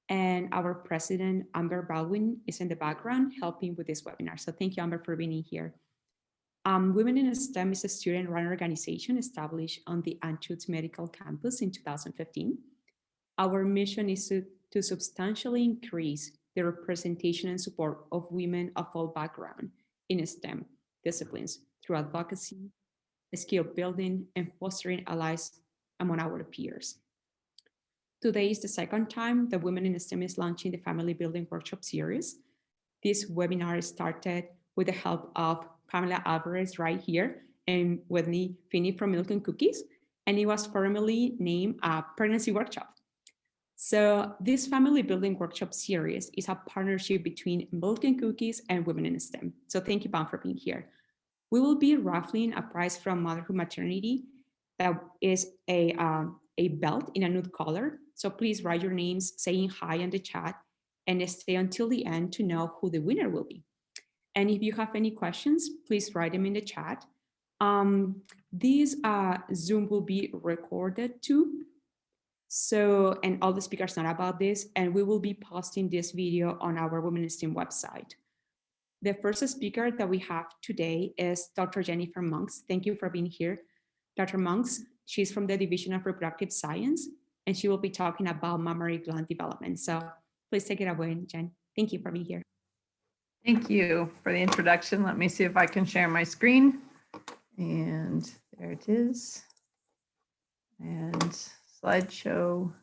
And our president, Amber Baldwin, is in the background helping with this webinar. So thank you, Amber, for being here. Women in STEM is a student-run organization established on the Anschutz Medical Campus in 2015. Our mission is to substantially increase the representation and support of women of all backgrounds in STEM disciplines through advocacy, skill building, and fostering allies among our peers. Today is the second time that Women in STEM is launching the Family Building Workshop Series. This webinar started with the help of Pamela Alvarez right here and Whitney Finney from Milk and Cookies, and it was formally named a pregnancy workshop. So this Family Building Workshop Series is a partnership between Milk and Cookies and Women in STEM. So thank you, Pam, for being here. We will be raffling a prize from Motherhood Maternity that is a belt in a nude color. So please write your names saying hi in the chat and stay until the end to know who the winner will be. And if you have any questions, please write them in the chat. This Zoom will be recorded too. So, and all the speakers know about this, and we will be posting this video on our Women in STEM website. The first speaker that we have today is Dr. Jennifer Monks. Thank you for being here. Dr. Monks, she's from the Division of Reproductive Science, and she will be talking about mammary gland development. So please take it away, Jen. Thank you for being here. Thank you for the introduction. Let me see if I can share my screen. And there it is. And slideshow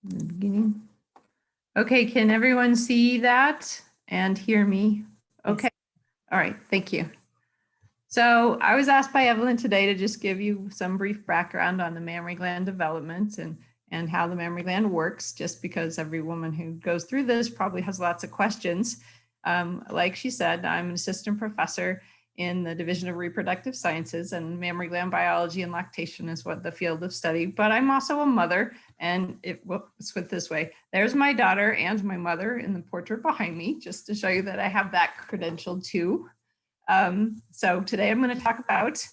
in the beginning. Okay, can everyone see that and hear me? Okay, all right, thank you. So I was asked by Evelyn today to just give you some brief background on the mammary gland development and how the mammary gland works, just because every woman who goes through this probably has lots of questions. Like she said, I'm an assistant professor in the Division of Reproductive Sciences, and mammary gland biology and lactation is what the field of study, but I'm also a mother, and let's put it this way. There's my daughter and my mother in the portrait behind me, just to show you that I have that credential too. So today I'm going to talk about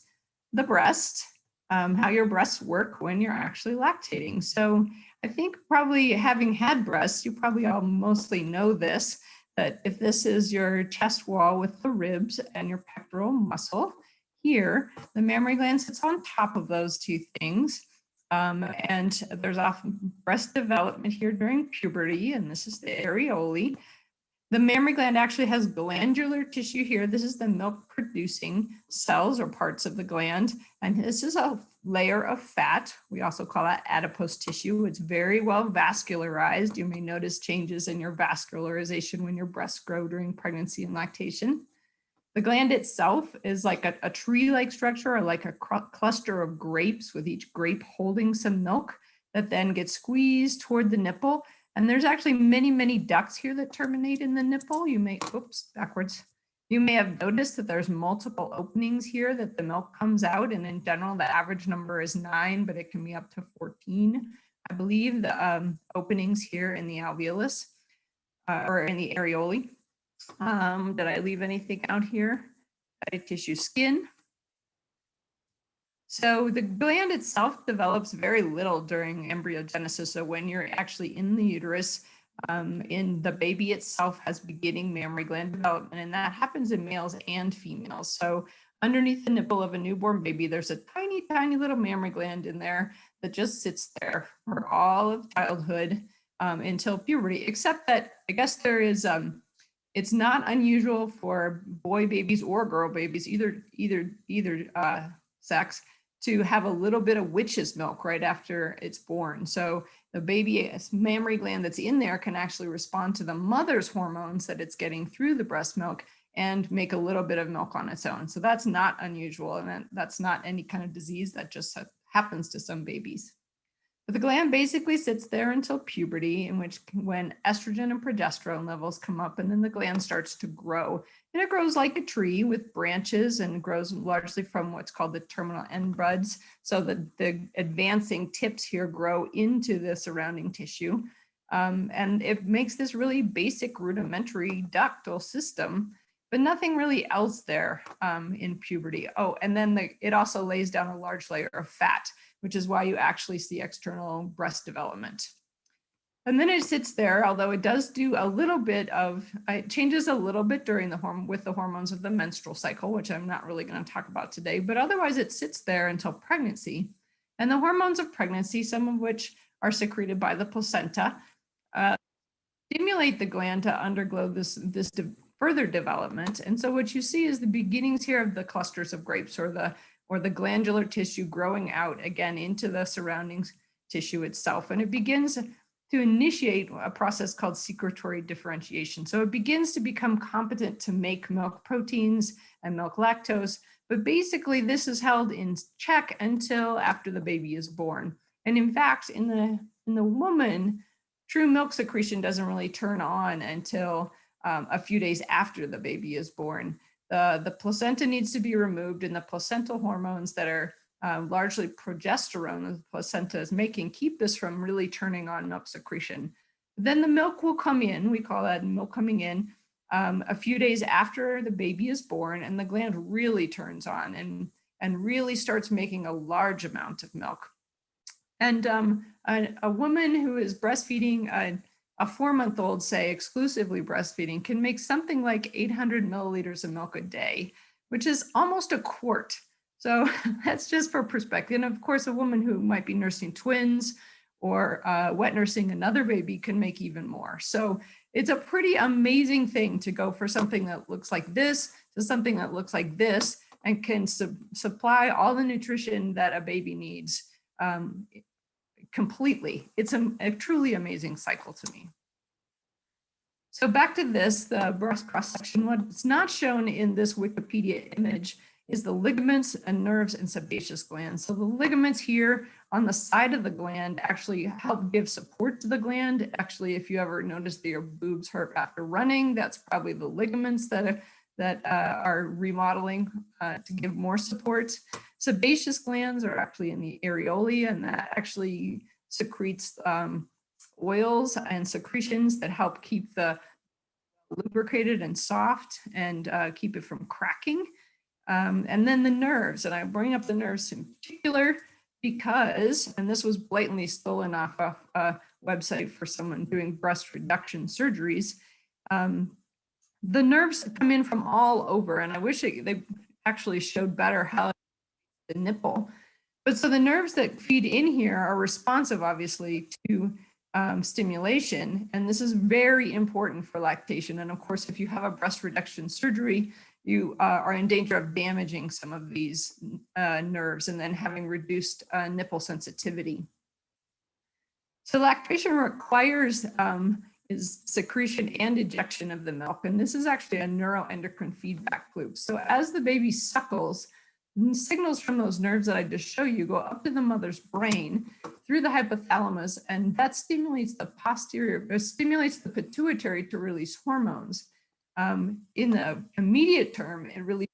the breast, how your breasts work when you're actually lactating. So I think probably having had breasts, you probably all mostly know this, that if this is your chest wall with the ribs and your pectoral muscle here, the mammary gland sits on top of those two things. And there's often breast development here during puberty, and this is the areolae. The mammary gland actually has glandular tissue here. This is the milk producing cells or parts of the gland. And this is a layer of fat. We also call that adipose tissue. It's very well vascularized. You may notice changes in your vascularization when your breasts grow during pregnancy and lactation. The gland itself is like a tree-like structure, or like a cluster of grapes, with each grape holding some milk that then gets squeezed toward the nipple. And there's actually many, many ducts here that terminate in the nipple. You may, oops, backwards. You may have noticed that there's multiple openings here that the milk comes out. And in general, the average number is 9, but it can be up to 14. I believe the openings here in the alveolus or in the areolae. Did I leave anything out here? Fatty tissue, skin. So the gland itself develops very little during embryogenesis. So when you're actually in the uterus, in the baby itself has beginning mammary gland development, and that happens in males and females. So underneath the nipple of a newborn baby, there's a tiny, tiny little mammary gland in there that just sits there for all of childhood until puberty, except that I guess there is, it's not unusual for boy babies or girl babies, either sex, to have a little bit of witch's milk right after it's born. So the baby's mammary gland that's in there can actually respond to the mother's hormones that it's getting through the breast milk and make a little bit of milk on its own. So that's not unusual, and that's not any kind of disease, that just happens to some babies. But the gland basically sits there until puberty, in which when estrogen and progesterone levels come up, and then the gland starts to grow. And it grows like a tree with branches and grows largely from what's called the terminal end buds. So the advancing tips here grow into the surrounding tissue. And it makes this really basic rudimentary ductal system, but nothing really else there in puberty. Oh, and then it also lays down a large layer of fat, which is why you actually see external breast development. And then it sits there, although it does do a little bit of, it changes a little bit during with the hormones of the menstrual cycle, which I'm not really going to talk about today, but otherwise it sits there until pregnancy. And the hormones of pregnancy, some of which are secreted by the placenta, stimulate the gland to undergo this further development. And so what you see is the beginnings here of the clusters of grapes, or the glandular tissue growing out again into the surrounding tissue itself. And it begins to initiate a process called secretory differentiation. So it begins to become competent to make milk proteins and milk lactose. But basically, this is held in check until after the baby is born. And in fact, in the woman, true milk secretion doesn't really turn on until a few days after the baby is born. The placenta needs to be removed, and the placental hormones that are largely progesterone that the placenta is making keep this from really turning on milk secretion. Then the milk will come in, we call that milk coming in, a few days after the baby is born, and the gland really turns on and really starts making a large amount of milk. And a woman who is breastfeeding, a 4-month-old, say, exclusively breastfeeding, can make something like 800 milliliters of milk a day, which is almost a quart. So that's just for perspective. And of course, a woman who might be nursing twins or wet nursing another baby can make even more. So it's a pretty amazing thing to go for something that looks like this to something that looks like this and can supply all the nutrition that a baby needs completely. It's a truly amazing cycle to me. So back to this, the breast cross-section. What's not shown in this Wikipedia image is the ligaments and nerves and sebaceous glands. So the ligaments here on the side of the gland actually help give support to the gland. Actually, if you ever notice that your boobs hurt after running, that's probably the ligaments that are remodeling to give more support. Sebaceous glands are actually in the areolae, and that actually secretes oils and secretions that help keep the lubricated and soft and keep it from cracking. And then the nerves, and I bring up the nerves in particular because, and this was blatantly stolen off a website for someone doing breast reduction surgeries, the nerves come in from all over, and I wish they actually showed better how the nipple. But so the nerves that feed in here are responsive, obviously, to stimulation, and this is very important for lactation. And of course, if you have a breast reduction surgery, you are in danger of damaging some of these nerves and then having reduced nipple sensitivity. So lactation requires is secretion and ejection of the milk, and this is actually a neuroendocrine feedback loop. So as the baby suckles, signals from those nerves that I just showed you go up to the mother's brain through the hypothalamus, and that stimulates the pituitary to release hormones. In the immediate term, it releases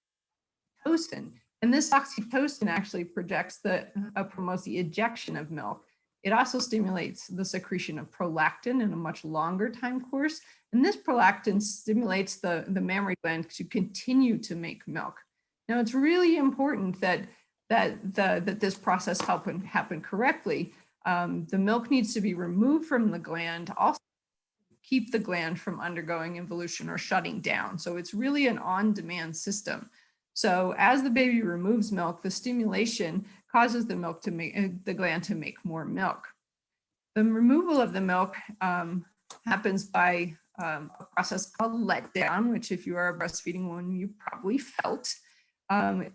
oxytocin, and this oxytocin actually promotes the ejection of milk. It also stimulates the secretion of prolactin in a much longer time course, and this prolactin stimulates the mammary gland to continue to make milk. Now, it's really important that this process happen correctly. The milk needs to be removed from the gland, also keep the gland from undergoing involution or shutting down. So it's really an on-demand system. So as the baby removes milk, the stimulation causes the gland to make more milk. The removal of the milk happens by a process called letdown, which if you are a breastfeeding woman, you probably felt.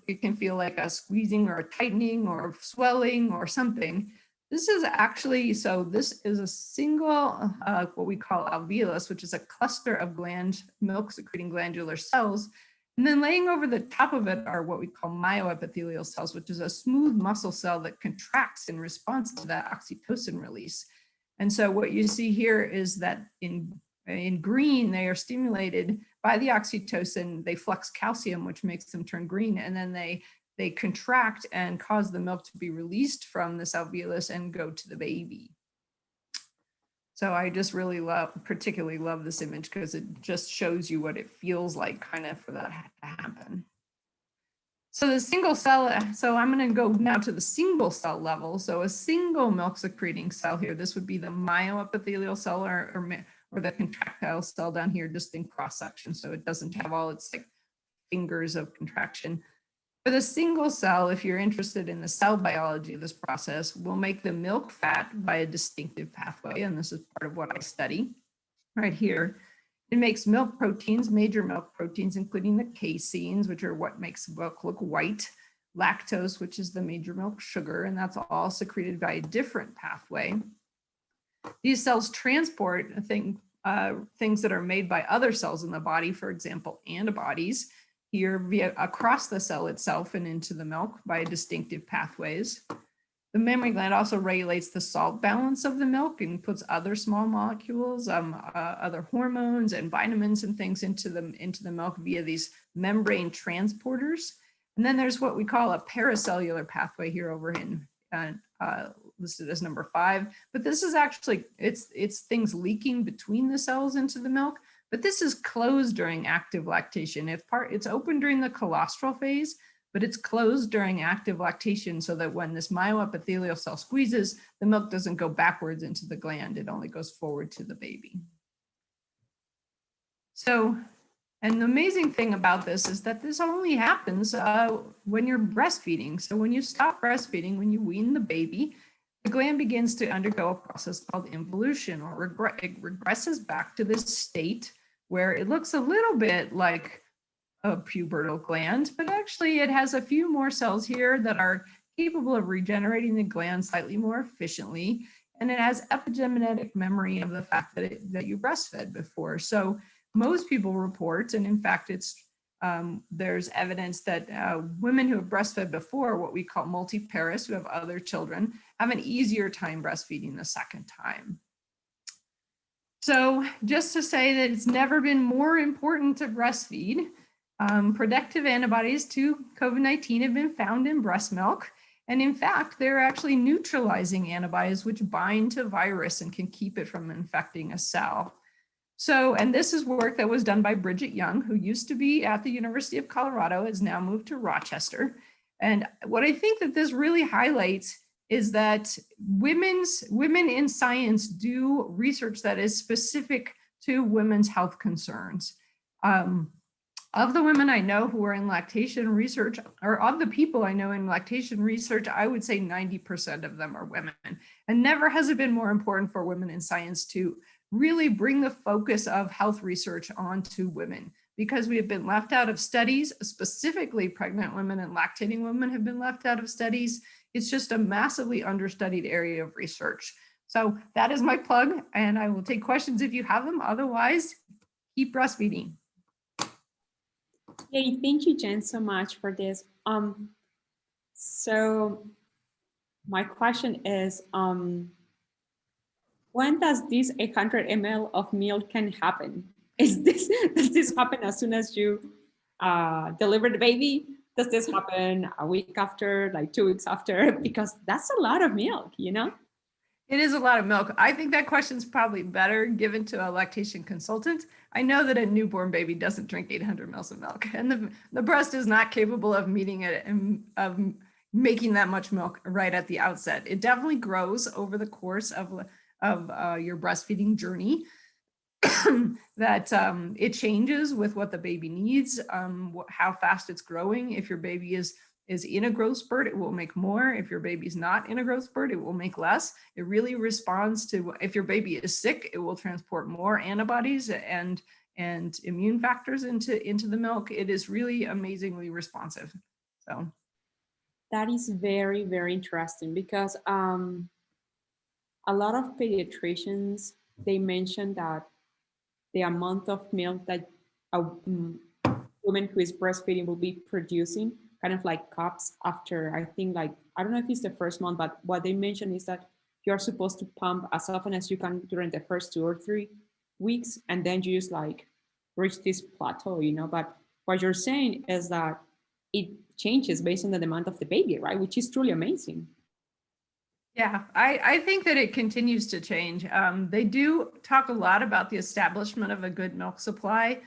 It can feel like a squeezing or a tightening or swelling or something. This is actually, so this is a single, what we call alveolus, which is a cluster of milk secreting glandular cells. And then laying over the top of it are what we call myoepithelial cells, which is a smooth muscle cell that contracts in response to that oxytocin release. And so what you see here is that in green, they are stimulated by the oxytocin, they flux calcium, which makes them turn green, and then they contract and cause the milk to be released from this alveolus and go to the baby. So I just really particularly love this image because it just shows you what it feels like kind of for that to happen. So the single cell, so I'm going to go now to the single cell level. So a single milk secreting cell here, this would be the myoepithelial cell or the contractile cell down here, just in cross section. So it doesn't have all its like fingers of contraction. For the single cell, if you're interested in the cell biology of this process, we'll make the milk fat by a distinctive pathway. And this is part of what I study right here. It makes milk proteins, major milk proteins, including the caseins, which are what makes milk look white, lactose, which is the major milk sugar, and that's all secreted by a different pathway. These cells transport things that are made by other cells in the body, for example, antibodies, here via across the cell itself and into the milk by distinctive pathways. The mammary gland also regulates the salt balance of the milk and puts other small molecules, other hormones and vitamins and things into the milk via these membrane transporters. And then there's what we call a paracellular pathway here over in listed as number 5. But this is actually, it's things leaking between the cells into the milk. But this is closed during active lactation. It's open during the colostral phase, but it's closed during active lactation so that when this myoepithelial cell squeezes, the milk doesn't go backwards into the gland, it only goes forward to the baby. So, and the amazing thing about this is that this only happens when you're breastfeeding. So when you stop breastfeeding, when you wean the baby, the gland begins to undergo a process called involution, or it regresses back to this state where it looks a little bit like a pubertal gland, but actually it has a few more cells here that are capable of regenerating the gland slightly more efficiently. And it has epigenetic memory of the fact that you breastfed before. So most people report, and in fact, there's evidence that women who have breastfed before, what we call multiparous, who have other children, have an easier time breastfeeding the second time. So just to say that it's never been more important to breastfeed. Protective antibodies to COVID-19 have been found in breast milk. And in fact, they're actually neutralizing antibodies which bind to virus and can keep it from infecting a cell. So, and this is work that was done by Bridget Young, who used to be at the University of Colorado, has now moved to Rochester. And what I think that this really highlights is that women in science do research that is specific to women's health concerns. Of the women I know who are in lactation research, or of the people I know in lactation research, I would say 90% of them are women. And never has it been more important for women in science to really bring the focus of health research onto women, because we have been left out of studies, specifically pregnant women and lactating women have been left out of studies. It's just a massively understudied area of research. So that is my plug, and I will take questions if you have them. Otherwise, keep breastfeeding. Hey, thank you, Jen, so much for this. So my question is, when does this 800 ml of milk can happen? Does this happen as soon as you deliver the baby? Does this happen a week after, like 2 weeks after? Because that's a lot of milk, you know? It is a lot of milk. I think that question is probably better given to a lactation consultant. I know that a newborn baby doesn't drink 800 mils of milk, and the breast is not capable of meeting it and of making that much milk right at the outset. It definitely grows over the course of your breastfeeding journey. That it changes with what the baby needs, how fast it's growing. If your baby is in a growth spurt, it will make more. If your baby's not in a growth spurt, it will make less. It really responds to, if your baby is sick, it will transport more antibodies and immune factors into the milk. It is really amazingly responsive. So that is very, very interesting, because a lot of pediatricians, they mention that the amount of milk that a woman who is breastfeeding will be producing kind of like cups after, I think, like, I don't know if it's the first month, but what they mention is that you're supposed to pump as often as you can during the first 2 or 3 weeks, and then you just like reach this plateau, you know. But what you're saying is that it changes based on the demand of the baby, right? Which is truly amazing. Yeah, I think that it continues to change. They do talk a lot about the establishment of a good milk supply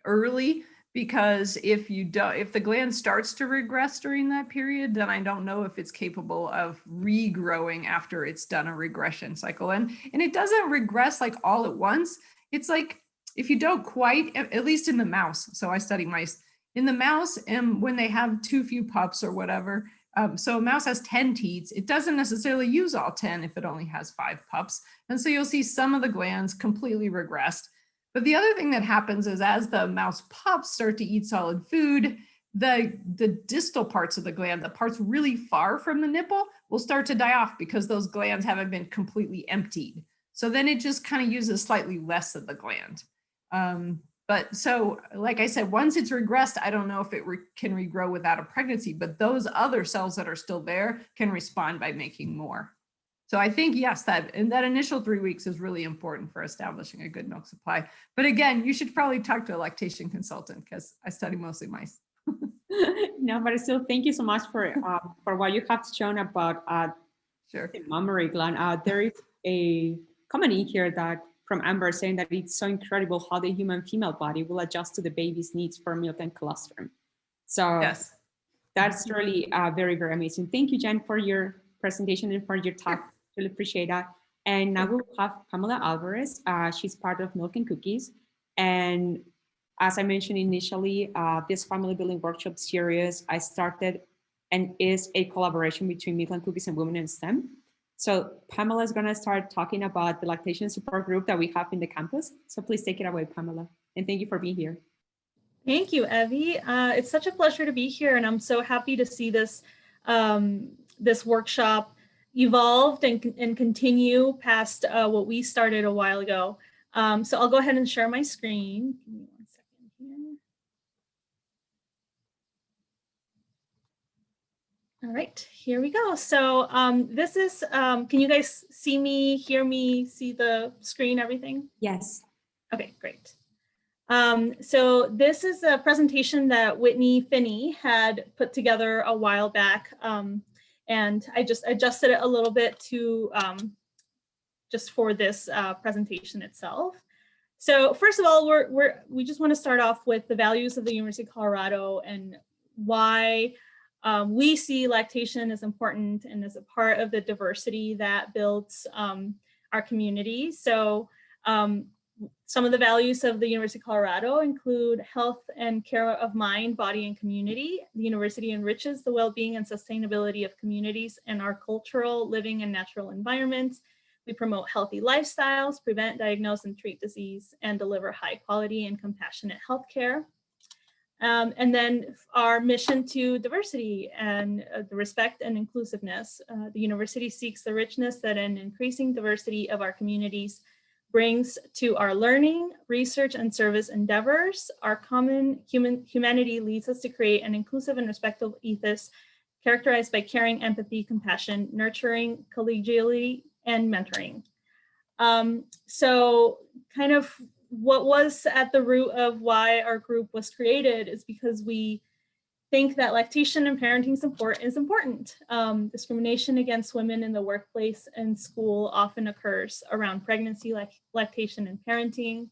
early, because if the gland starts to regress during that period, then I don't know if it's capable of regrowing after it's done a regression cycle. And it doesn't regress like all at once. It's like, if you don't quite, at least in the mouse, so I study mice, in the mouse, and when they have too few pups or whatever, so a mouse has 10 teats, it doesn't necessarily use all 10 if it only has 5 pups. And so you'll see some of the glands completely regressed. But the other thing that happens is as the mouse pups start to eat solid food, the distal parts of the gland, the parts really far from the nipple, will start to die off because those glands haven't been completely emptied. So then it just kind of uses slightly less of the gland. But so, like I said, once it's regressed, I don't know if it can regrow without a pregnancy, but those other cells that are still there can respond by making more. So I think, yes, that initial 3 weeks is really important for establishing a good milk supply. But again, you should probably talk to a lactation consultant because I study mostly mice. No, but still, thank you so much for what you have shown about Sure. the mammary gland. There is a comment in here that from Amber saying that it's so incredible how the human female body will adjust to the baby's needs for milk and colostrum. So yes, that's really very, very amazing. Thank you, Jen, for your presentation and for your talk. Really appreciate that. And now we'll have Pamela Alvarez. She's part of Milk and Cookies. And as I mentioned initially, this family building workshop series I started and is a collaboration between Milk and Cookies and Women in STEM. So Pamela is going to start talking about the lactation support group that we have in the campus. So please take it away, Pamela. And thank you for being here. Thank you, Evie. It's such a pleasure to be here, and I'm so happy to see this this workshop evolved and continue past what we started a while ago. So I'll go ahead and share my screen. Give me 1 second here. All right, here we go. So this is, can you guys see me, hear me, see the screen, everything? Yes. Okay, great. So this is a presentation that Whitney Finney had put together a while back. And I just adjusted it a little bit to just for this presentation itself. So first of all, we just want to start off with the values of the University of Colorado and why we see lactation as important and as a part of the diversity that builds our community. So some of the values of the University of Colorado include health and care of mind, body, and community. The university enriches the well-being and sustainability of communities and our cultural, living, and natural environments. We promote healthy lifestyles, prevent, diagnose, and treat disease, and deliver high quality and compassionate healthcare. And then our mission to diversity and the respect and inclusiveness. The university seeks the richness that an increasing diversity of our communities brings to our learning, research, and service endeavors. Our common humanity leads us to create an inclusive and respectful ethos characterized by caring, empathy, compassion, nurturing, collegiality, and mentoring. So kind of what was at the root of why our group was created is because we think that lactation and parenting support is important. Discrimination against women in the workplace and school often occurs around pregnancy, lactation, and parenting.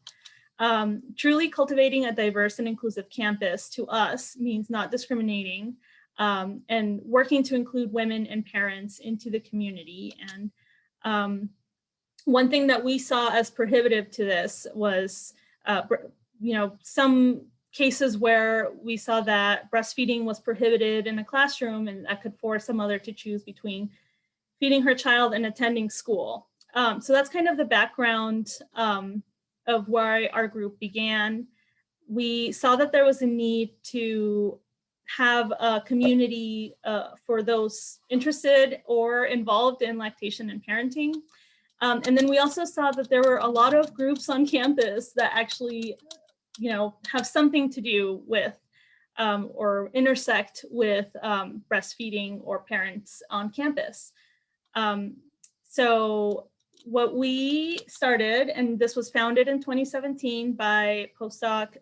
Truly cultivating a diverse and inclusive campus to us means not discriminating and working to include women and parents into the community. And one thing that we saw as prohibitive to this was, some cases where we saw that breastfeeding was prohibited in a classroom and that could force a mother to choose between feeding her child and attending school. So that's kind of the background of why our group began. We saw that there was a need to have a community for those interested or involved in lactation and parenting. And then we also saw that there were a lot of groups on campus that actually have something to do with or intersect with breastfeeding or parents on campus. So what we started, and this was founded in 2017 by postdoc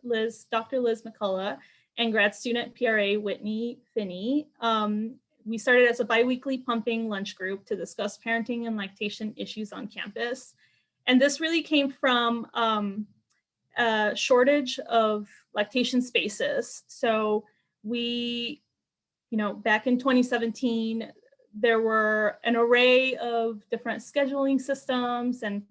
Dr. Liz McCullough and grad student PRA Whitney Finney. We started as a biweekly pumping lunch group to discuss parenting and lactation issues on campus. And this really came from a shortage of lactation spaces. So we, back in 2017, there were an array of different scheduling systems and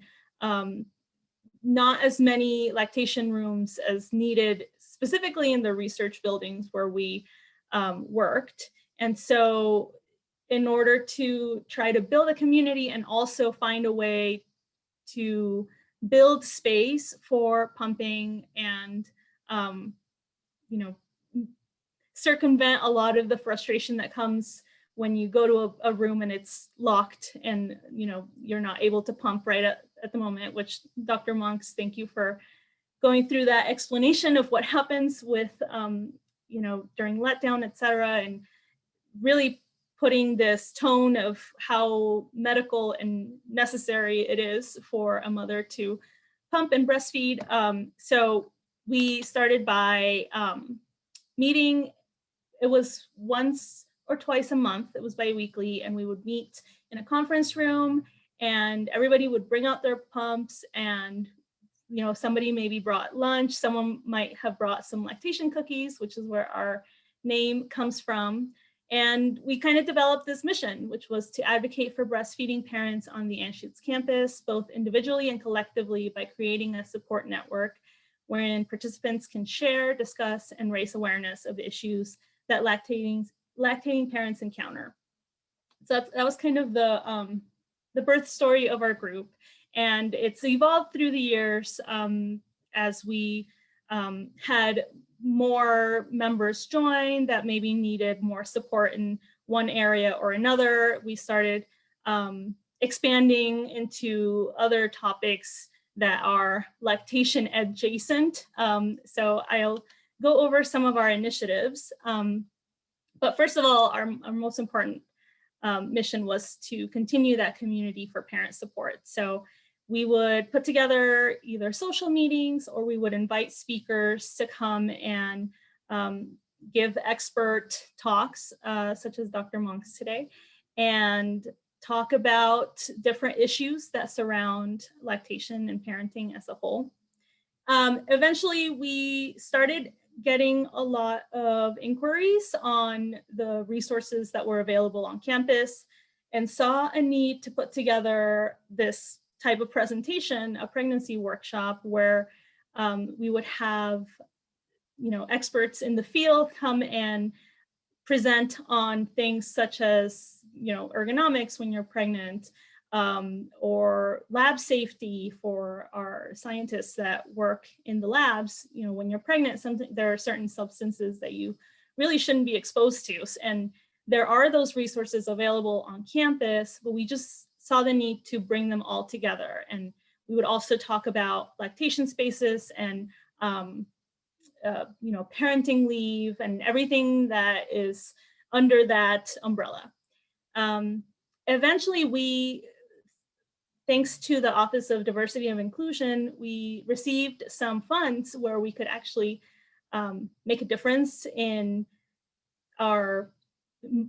not as many lactation rooms as needed, specifically in the research buildings where we worked. And so in order to try to build a community and also find a way to build space for pumping and, circumvent a lot of the frustration that comes when you go to a room and it's locked and you're not able to pump right at the moment, which Dr. Monks, thank you for going through that explanation of what happens with during letdown, et cetera, and really putting this tone of how medical and necessary it is for a mother to pump and breastfeed. So we started by meeting. It was once or twice a month. It was biweekly, and we would meet in a conference room, and everybody would bring out their pumps, and somebody maybe brought lunch. Someone might have brought some lactation cookies, which is where our name comes from. And we kind of developed this mission, which was to advocate for breastfeeding parents on the Anschutz campus, both individually and collectively, by creating a support network wherein participants can share, discuss, and raise awareness of issues that lactating parents encounter. So that was kind of the birth story of our group. And it's evolved through the years as we had more members join that maybe needed more support in one area or another. We started expanding into other topics that are lactation adjacent. So I'll go over some of our initiatives. But first of all, our most important mission was to continue that community for parent support. So we would put together either social meetings, or we would invite speakers to come and give expert talks, such as Dr. Monks today, and talk about different issues that surround lactation and parenting as a whole. Eventually, we started getting a lot of inquiries on the resources that were available on campus, and saw a need to put together this type of presentation, a pregnancy workshop, where we would have experts in the field come and present on things such as ergonomics when you're pregnant, or lab safety for our scientists that work in the labs. When you're pregnant, there are certain substances that you really shouldn't be exposed to, and there are those resources available on campus, but we just saw the need to bring them all together. And we would also talk about lactation spaces and parenting leave and everything that is under that umbrella. Eventually, thanks to the Office of Diversity and Inclusion, we received some funds where we could actually make a difference in our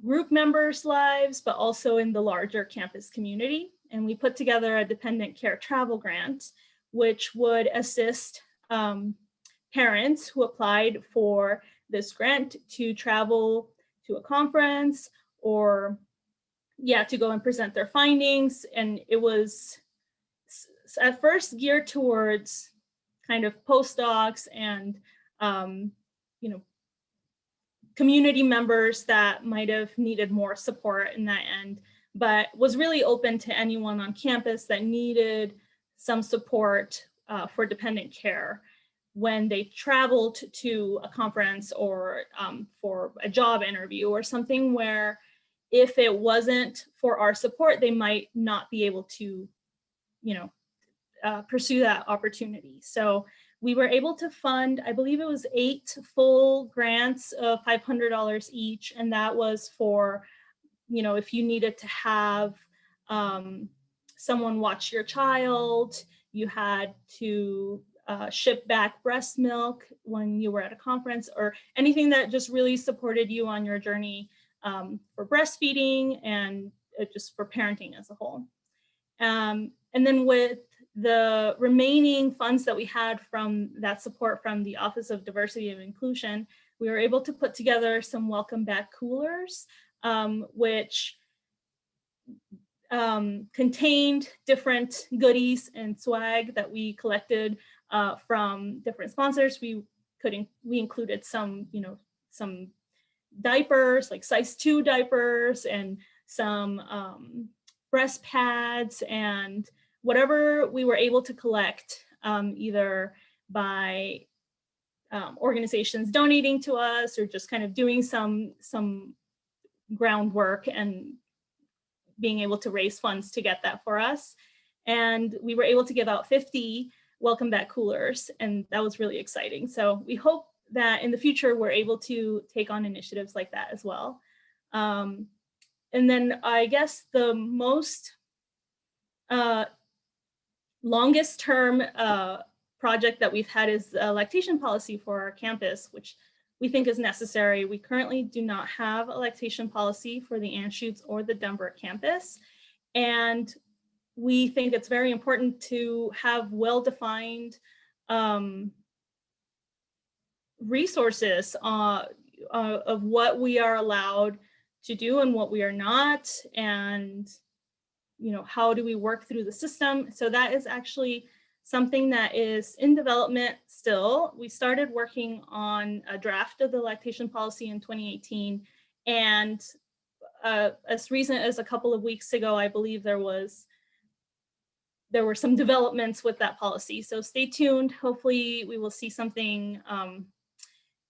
group members' lives, but also in the larger campus community. And we put together a dependent care travel grant, which would assist parents who applied for this grant to travel to a conference, or to go and present their findings. And it was at first geared towards kind of postdocs and community members that might have needed more support in that end, but was really open to anyone on campus that needed some support for dependent care when they traveled to a conference, or for a job interview or something, where if it wasn't for our support, they might not be able to pursue that opportunity. So we were able to fund, I believe it was 8 full grants of $500 each. And that was for, if you needed to have someone watch your child, you had to ship back breast milk when you were at a conference, or anything that just really supported you on your journey for breastfeeding and just for parenting as a whole. And then with the remaining funds that we had from that support from the Office of Diversity and Inclusion, we were able to put together some welcome back coolers, which contained different goodies and swag that we collected from different sponsors. We included some, some diapers, like size 2 diapers, and some breast pads, and whatever we were able to collect, either by organizations donating to us or just kind of doing some groundwork and being able to raise funds to get that for us. And we were able to give out 50 welcome back coolers, and that was really exciting. So we hope that in the future we're able to take on initiatives like that as well. And then I guess the most longest term project that we've had is a lactation policy for our campus, which we think is necessary. We currently do not have a lactation policy for the Anschutz or the Denver campus. And we think it's very important to have well-defined resources of what we are allowed to do and what we are not, and how do we work through the system. So that is actually something that is in development still. We started working on a draft of the lactation policy in 2018, and as recent as a couple of weeks ago, I believe there were some developments with that policy. So stay tuned. Hopefully we will see something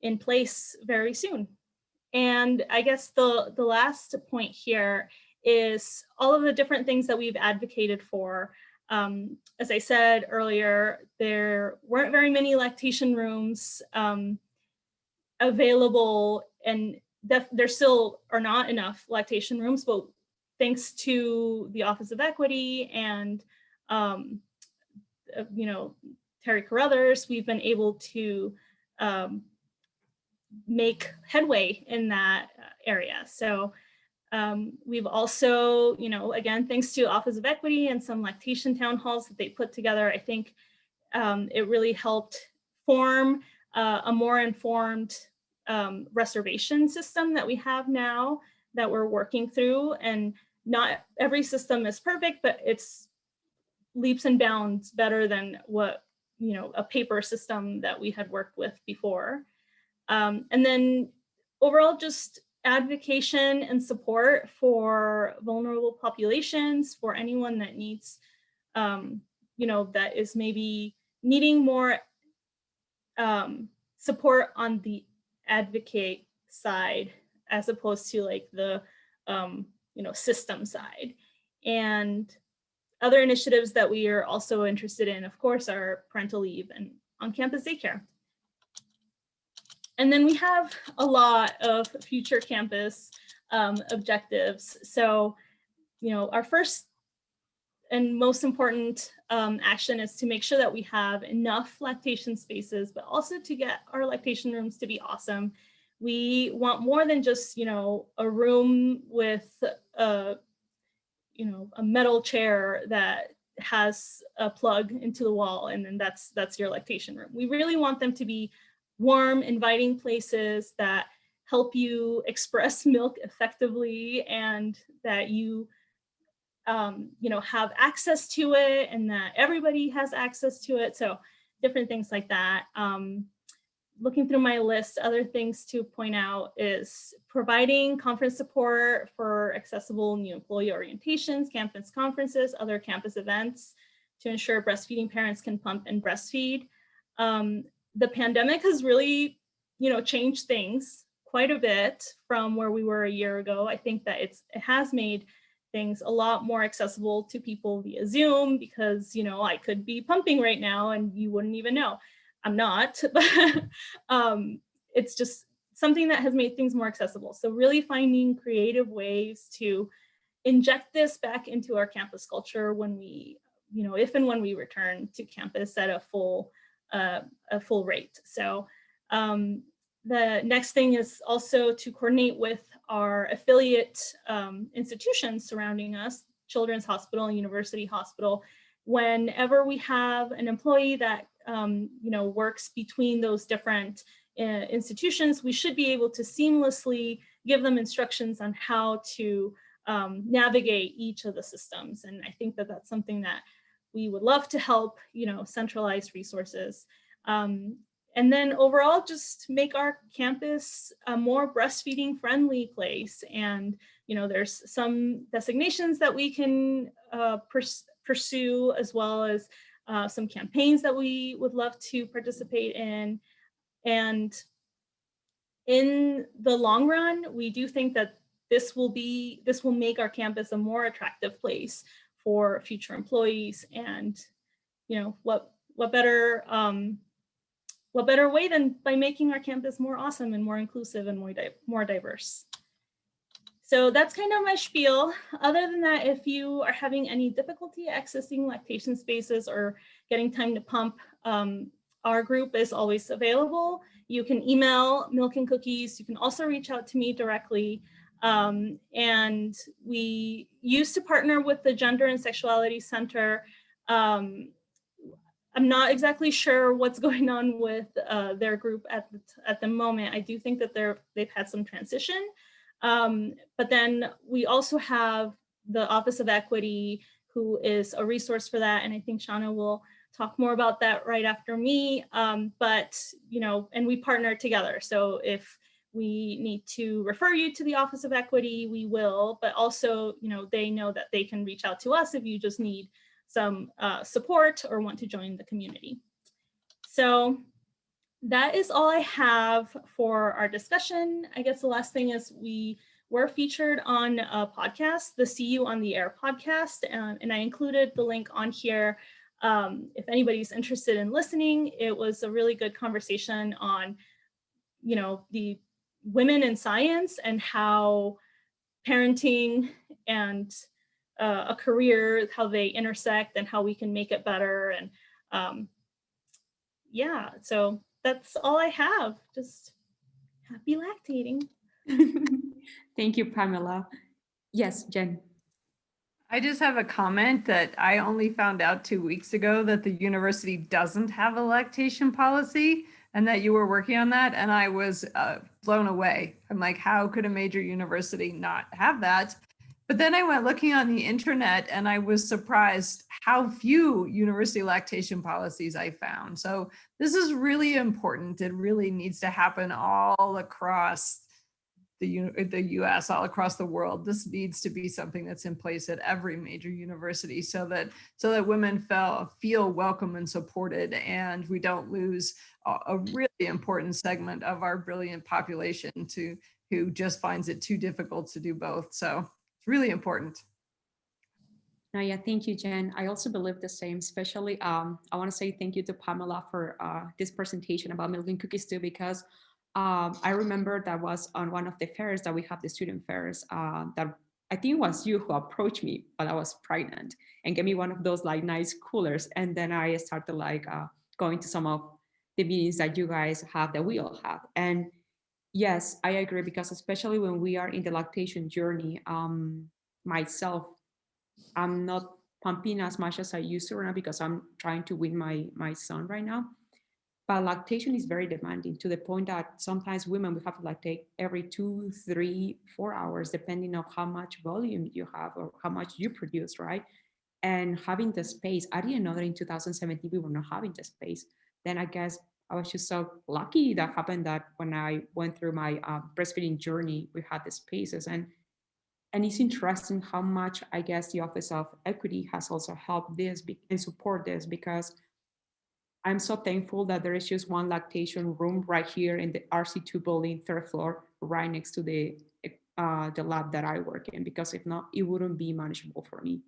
in place very soon. And I guess the last point here is all of the different things that we've advocated for. As I said earlier, there weren't very many lactation rooms available, and there still are not enough lactation rooms, but thanks to the Office of Equity and Terry Carruthers, we've been able to make headway in that area. So we've also, again, thanks to Office of Equity and some lactation town halls that they put together, I think it really helped form a more informed reservation system that we have now that we're working through. And not every system is perfect, but it's leaps and bounds better than what, a paper system that we had worked with before. And then overall, just advocacy and support for vulnerable populations, for anyone that needs, that is maybe needing more support on the advocate side, as opposed to like the, system side. And other initiatives that we are also interested in, of course, are parental leave and on-campus daycare. And then we have a lot of future campus objectives. So, our first and most important action is to make sure that we have enough lactation spaces, but also to get our lactation rooms to be awesome. We want more than just, a room with a metal chair that has a plug into the wall, and then that's your lactation room. We really want them to be warm, inviting places that help you express milk effectively, and that you have access to it, and that everybody has access to it. So different things like that. Looking through my list, other things to point out is providing conference support for accessible new employee orientations, campus conferences, other campus events to ensure breastfeeding parents can pump and breastfeed. The pandemic has really, changed things quite a bit from where we were a year ago. I think that it has made things a lot more accessible to people via Zoom, because, I could be pumping right now and you wouldn't even know. I'm not, but it's just something that has made things more accessible. So really finding creative ways to inject this back into our campus culture when we, if and when we return to campus at a full rate. So the next thing is also to coordinate with our affiliate institutions surrounding us, Children's Hospital and University Hospital, whenever we have an employee that works between those different institutions, we should be able to seamlessly give them instructions on how to navigate each of the systems. And I think that that's something that we would love to help, centralize resources. And then overall, just make our campus a more breastfeeding friendly place. And, there's some designations that we can pursue, as well as some campaigns that we would love to participate in. And in the long run, we do think that this will make our campus a more attractive place for future employees. And what better way than by making our campus more awesome and more inclusive and more diverse. So that's kind of my spiel. Other than that, if you are having any difficulty accessing lactation spaces or getting time to pump, our group is always available. You can email Milk and Cookies. You can also reach out to me directly. And we used to partner with the Gender and Sexuality Center. I'm not exactly sure what's going on with their group at the moment. I do think that they've had some transition. But then we also have the Office of Equity, who is a resource for that. And I think Shauna will talk more about that right after me. But, and we partner together. So if we need to refer you to the Office of Equity, we will, but also, they know that they can reach out to us if you just need some support or want to join the community. So that is all I have for our discussion. I guess the last thing is we were featured on a podcast, the See You on the Air podcast, and I included the link on here. If anybody's interested in listening, it was a really good conversation on, the women in science and how parenting and a career, how they intersect and how we can make it better. And yeah, so that's all I have. Just happy lactating. Thank you, Pamela. Yes, Jen. I just have a comment that I only found out 2 weeks ago that the university doesn't have a lactation policy and that you were working on that. And I was blown away. I'm like, how could a major university not have that? But then I went looking on the internet and I was surprised how few university lactation policies I found. So this is really important. It really needs to happen all across the US, all across the world. This needs to be something that's in place at every major university so that women feel welcome and supported, and we don't lose a really important segment of our brilliant population who just finds it too difficult to do both. So it's really important. No, yeah, thank you, Jen. I also believe the same, especially I want to say thank you to Pamela for this presentation about Milk and Cookies too, because I remember that was on one of the fairs that we have, the student fairs, that I think it was you who approached me while I was pregnant and gave me one of those like nice coolers. And then I started like going to some of the meetings that you guys have, that we all have. And yes, I agree, because especially when we are in the lactation journey, myself, I'm not pumping as much as I used to right now because I'm trying to win my son right now. But lactation is very demanding, to the point that sometimes women, we have to lactate every 2, 3, 4 hours, depending on how much volume you have or how much you produce, right? And having the space, I didn't know that in 2017 we were not having the space. Then I guess I was just so lucky that happened, that when I went through my breastfeeding journey, we had the spaces. And it's interesting how much, I guess, the Office of Equity has also helped this and support this, because I'm so thankful that there is just one lactation room right here in the RC2 building, third floor, right next to the lab that I work in, because if not, it wouldn't be manageable for me.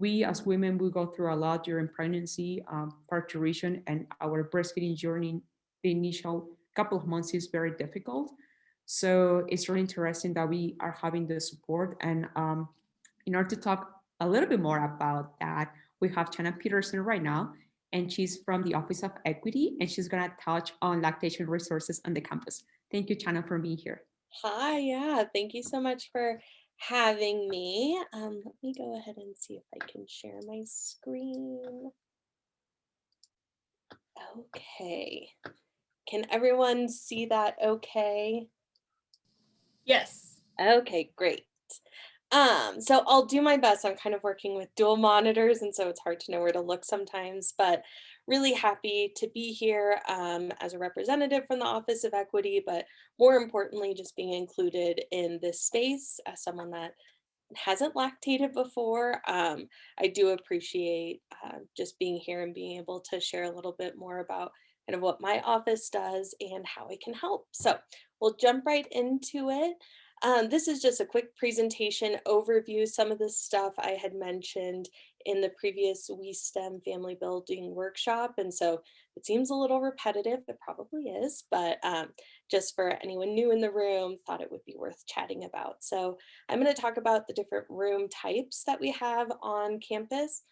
We as women, we go through a lot during pregnancy, parturition, and our breastfeeding journey. The initial couple of months is very difficult. So it's really interesting that we are having the support. And in order to talk a little bit more about that, we have Chana Peterson right now, and she's from the Office of Equity, and she's going to touch on lactation resources on the campus. Thank you, Chana, for being here. Hi, yeah, thank you so much for having me. Let me go ahead and see if I can share my screen. Okay. Can everyone see that okay? Yes. Okay, great. So I'll do my best. I'm kind of working with dual monitors, and so it's hard to know where to look sometimes, but really happy to be here as a representative from the Office of Equity, but more importantly, just being included in this space as someone that hasn't lactated before. I do appreciate just being here and being able to share a little bit more about kind of what my office does and how I can help. So we'll jump right into it. This is just a quick presentation overview. Some of the stuff I had mentioned in the previous WeSTEM family building workshop. And so it seems a little repetitive, it probably is, but just for anyone new in the room, thought it would be worth chatting about. So I'm going to talk about the different room types that we have on campus,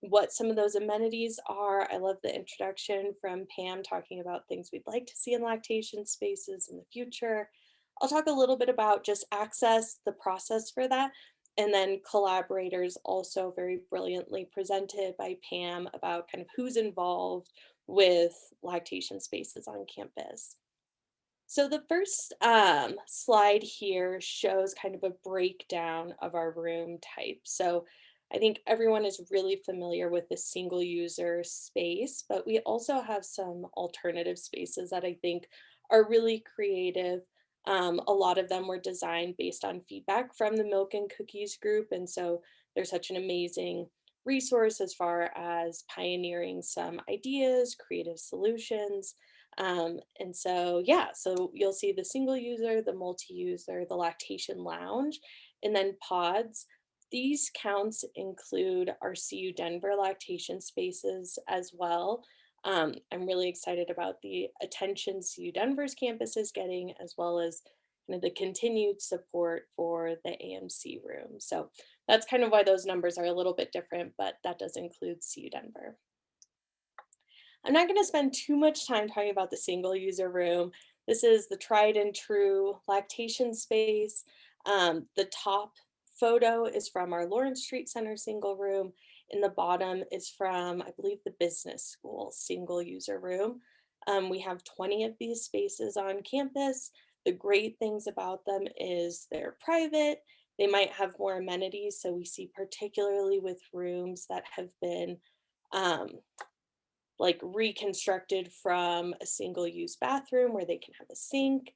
what some of those amenities are. I love the introduction from Pam talking about things we'd like to see in lactation spaces in the future. I'll talk a little bit about just access, the process for that, and then collaborators also very brilliantly presented by Pam about kind of who's involved with lactation spaces on campus. So the first slide here shows kind of a breakdown of our room type. So I think everyone is really familiar with the single user space, but we also have some alternative spaces that I think are really creative. A lot of them were designed based on feedback from the Milk and Cookies group. And so they're such an amazing resource as far as pioneering some ideas, creative solutions. And so, yeah, so you'll see the single user, the multi-user, the lactation lounge, and then pods. These counts include our CU Denver lactation spaces as well. I'm really excited about the attention CU Denver's campus is getting, as well as kind of the continued support for the AMC room. So that's kind of why those numbers are a little bit different, but that does include CU Denver. I'm not going to spend too much time talking about the single user room. This is the tried and true lactation space. The top photo is from our Lawrence Street Center single room. In the bottom is from, I believe, the business school single user room. We have 20 of these spaces on campus. The great things about them is they're private. They might have more amenities. So we see particularly with rooms that have been like reconstructed from a single use bathroom where they can have a sink.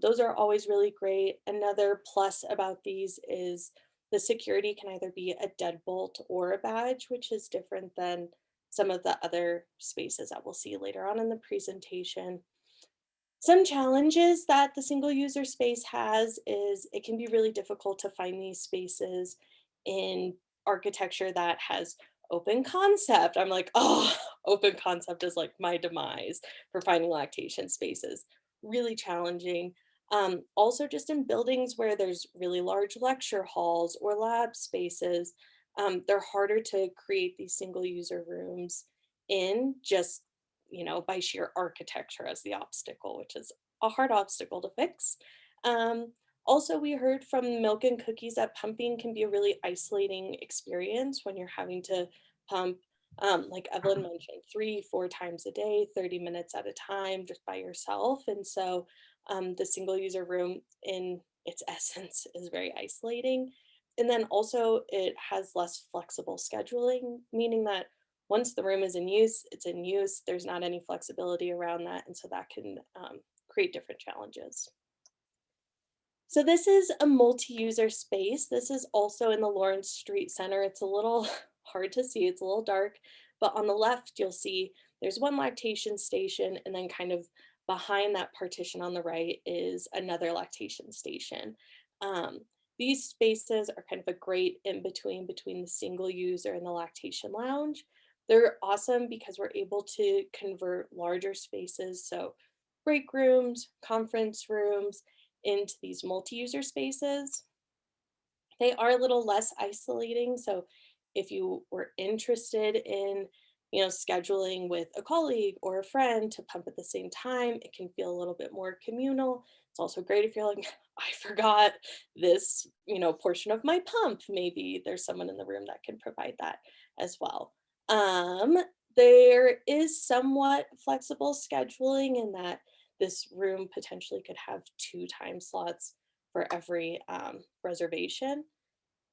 Those are always really great. Another plus about these is the security can either be a deadbolt or a badge, which is different than some of the other spaces that we'll see later on in the presentation. Some challenges that the single user space has is it can be really difficult to find these spaces in architecture that has open concept. I'm like, oh, open concept is like my demise for finding lactation spaces. Really challenging. Also, just in buildings where there's really large lecture halls or lab spaces, they're harder to create these single user rooms in just by sheer architecture as the obstacle, which is a hard obstacle to fix. Also, we heard from Milk and Cookies that pumping can be a really isolating experience when you're having to pump, like Evelyn mentioned, 3-4 times a day, 30 minutes at a time, just by yourself. And so the single user room in its essence is very isolating. And then also it has less flexible scheduling, meaning that once the room is in use, it's in use. There's not any flexibility around that. And so that can create different challenges. So this is a multi-user space. This is also in the Lawrence Street Center. It's a little hard to see, it's a little dark, but on the left, you'll see there's one lactation station, and then kind of behind that partition on the right is another lactation station. These spaces are kind of a great in-between between the single user and the lactation lounge. They're awesome because we're able to convert larger spaces, so break rooms, conference rooms, into these multi-user spaces. They are a little less isolating, so if you were interested in scheduling with a colleague or a friend to pump at the same time, it can feel a little bit more communal. It's also great if you're like, I forgot this, portion of my pump. Maybe there's someone in the room that can provide that as well. There is somewhat flexible scheduling in that this room potentially could have 2 time slots for every reservation.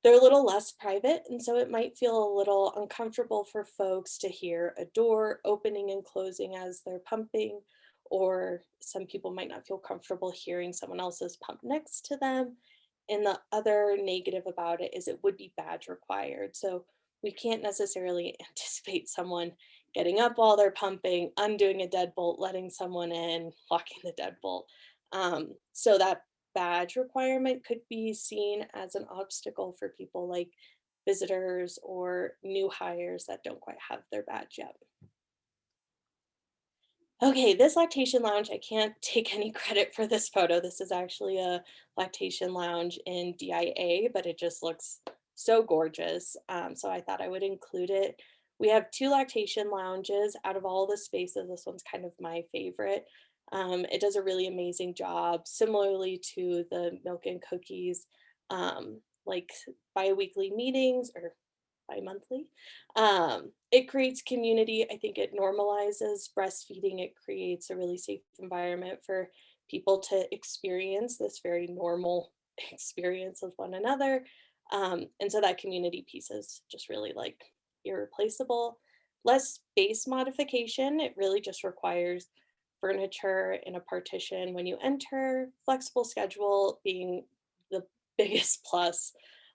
They're a little less private, and so it might feel a little uncomfortable for folks to hear a door opening and closing as they're pumping, or some people might not feel comfortable hearing someone else's pump next to them. And the other negative about it is it would be badge required. So we can't necessarily anticipate someone getting up while they're pumping, undoing a deadbolt, letting someone in, locking the deadbolt. So that badge requirement could be seen as an obstacle for people like visitors or new hires that don't quite have their badge yet. Okay, this lactation lounge, I can't take any credit for this photo. This is actually a lactation lounge in DIA, but it just looks so gorgeous. So I thought I would include it. We have 2 lactation lounges out of all the spaces. This one's kind of my favorite. It does a really amazing job, similarly to the Milk and Cookies, like bi-weekly meetings or bi-monthly. It creates community. I think it normalizes breastfeeding. It creates a really safe environment for people to experience this very normal experience with one another. And so that community piece is just really like irreplaceable. Less space modification. It really just requires furniture in a partition when you enter, flexible schedule being the biggest plus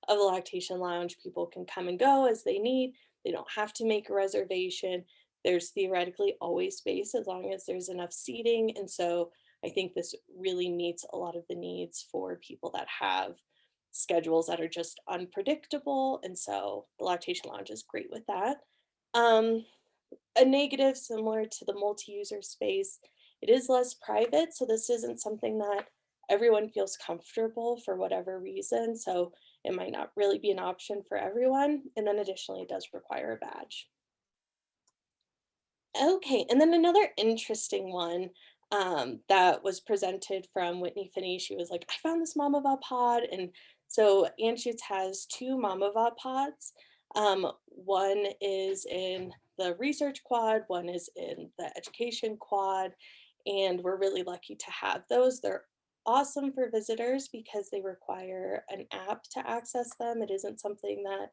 of the lactation lounge. People can come and go as they need. They don't have to make a reservation. There's theoretically always space as long as there's enough seating. And so I think this really meets a lot of the needs for people that have schedules that are just unpredictable. And so the lactation lounge is great with that. A negative similar to the multi-user space, it is less private. So this isn't something that everyone feels comfortable for whatever reason. So it might not really be an option for everyone. And then additionally, it does require a badge. Okay, and then another interesting one that was presented from Whitney Finney. She was like, I found this Mamava pod. And so Anschutz has 2 Mamava pods. One is in the research quad, one is in the education quad, and we're really lucky to have those. They're awesome for visitors because they require an app to access them. It isn't something that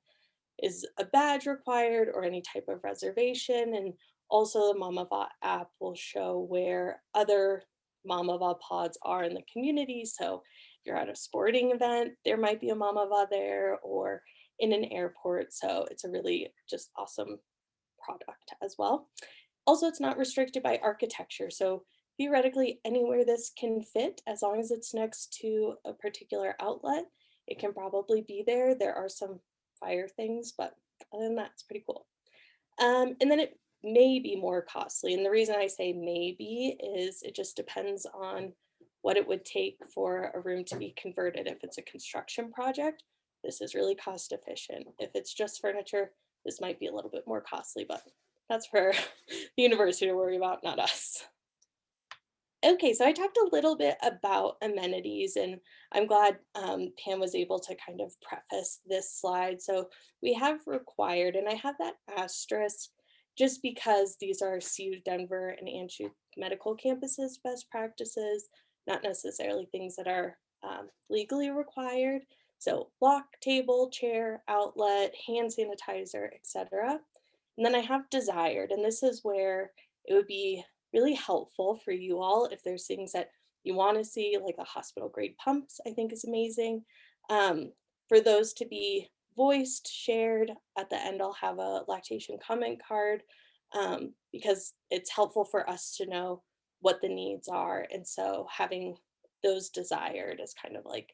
is a badge required or any type of reservation. And also the Mamava app will show where other Mamava pods are in the community. So if you're at a sporting event, there might be a Mamava there, or in an airport. So it's a really just awesome product as well. Also, it's not restricted by architecture. So theoretically, anywhere this can fit, as long as it's next to a particular outlet, it can probably be there. There are some fire things, but other than that, it's pretty cool. And then it may be more costly. And the reason I say maybe is it just depends on what it would take for a room to be converted. If it's a construction project, this is really cost efficient. If it's just furniture, this might be a little bit more costly, but that's for the university to worry about, not us. Okay, so I talked a little bit about amenities, and I'm glad Pam was able to kind of preface this slide. So we have required, and I have that asterisk just because these are CU Denver and Anschutz medical campuses best practices, not necessarily things that are legally required. So lock, table, chair, outlet, hand sanitizer, etc. And then I have desired, and this is where it would be really helpful for you all if there's things that you want to see, like the hospital grade pumps, I think is amazing. For those to be voiced, shared. At the end, I'll have a lactation comment card because it's helpful for us to know what the needs are. And so having those desired is kind of like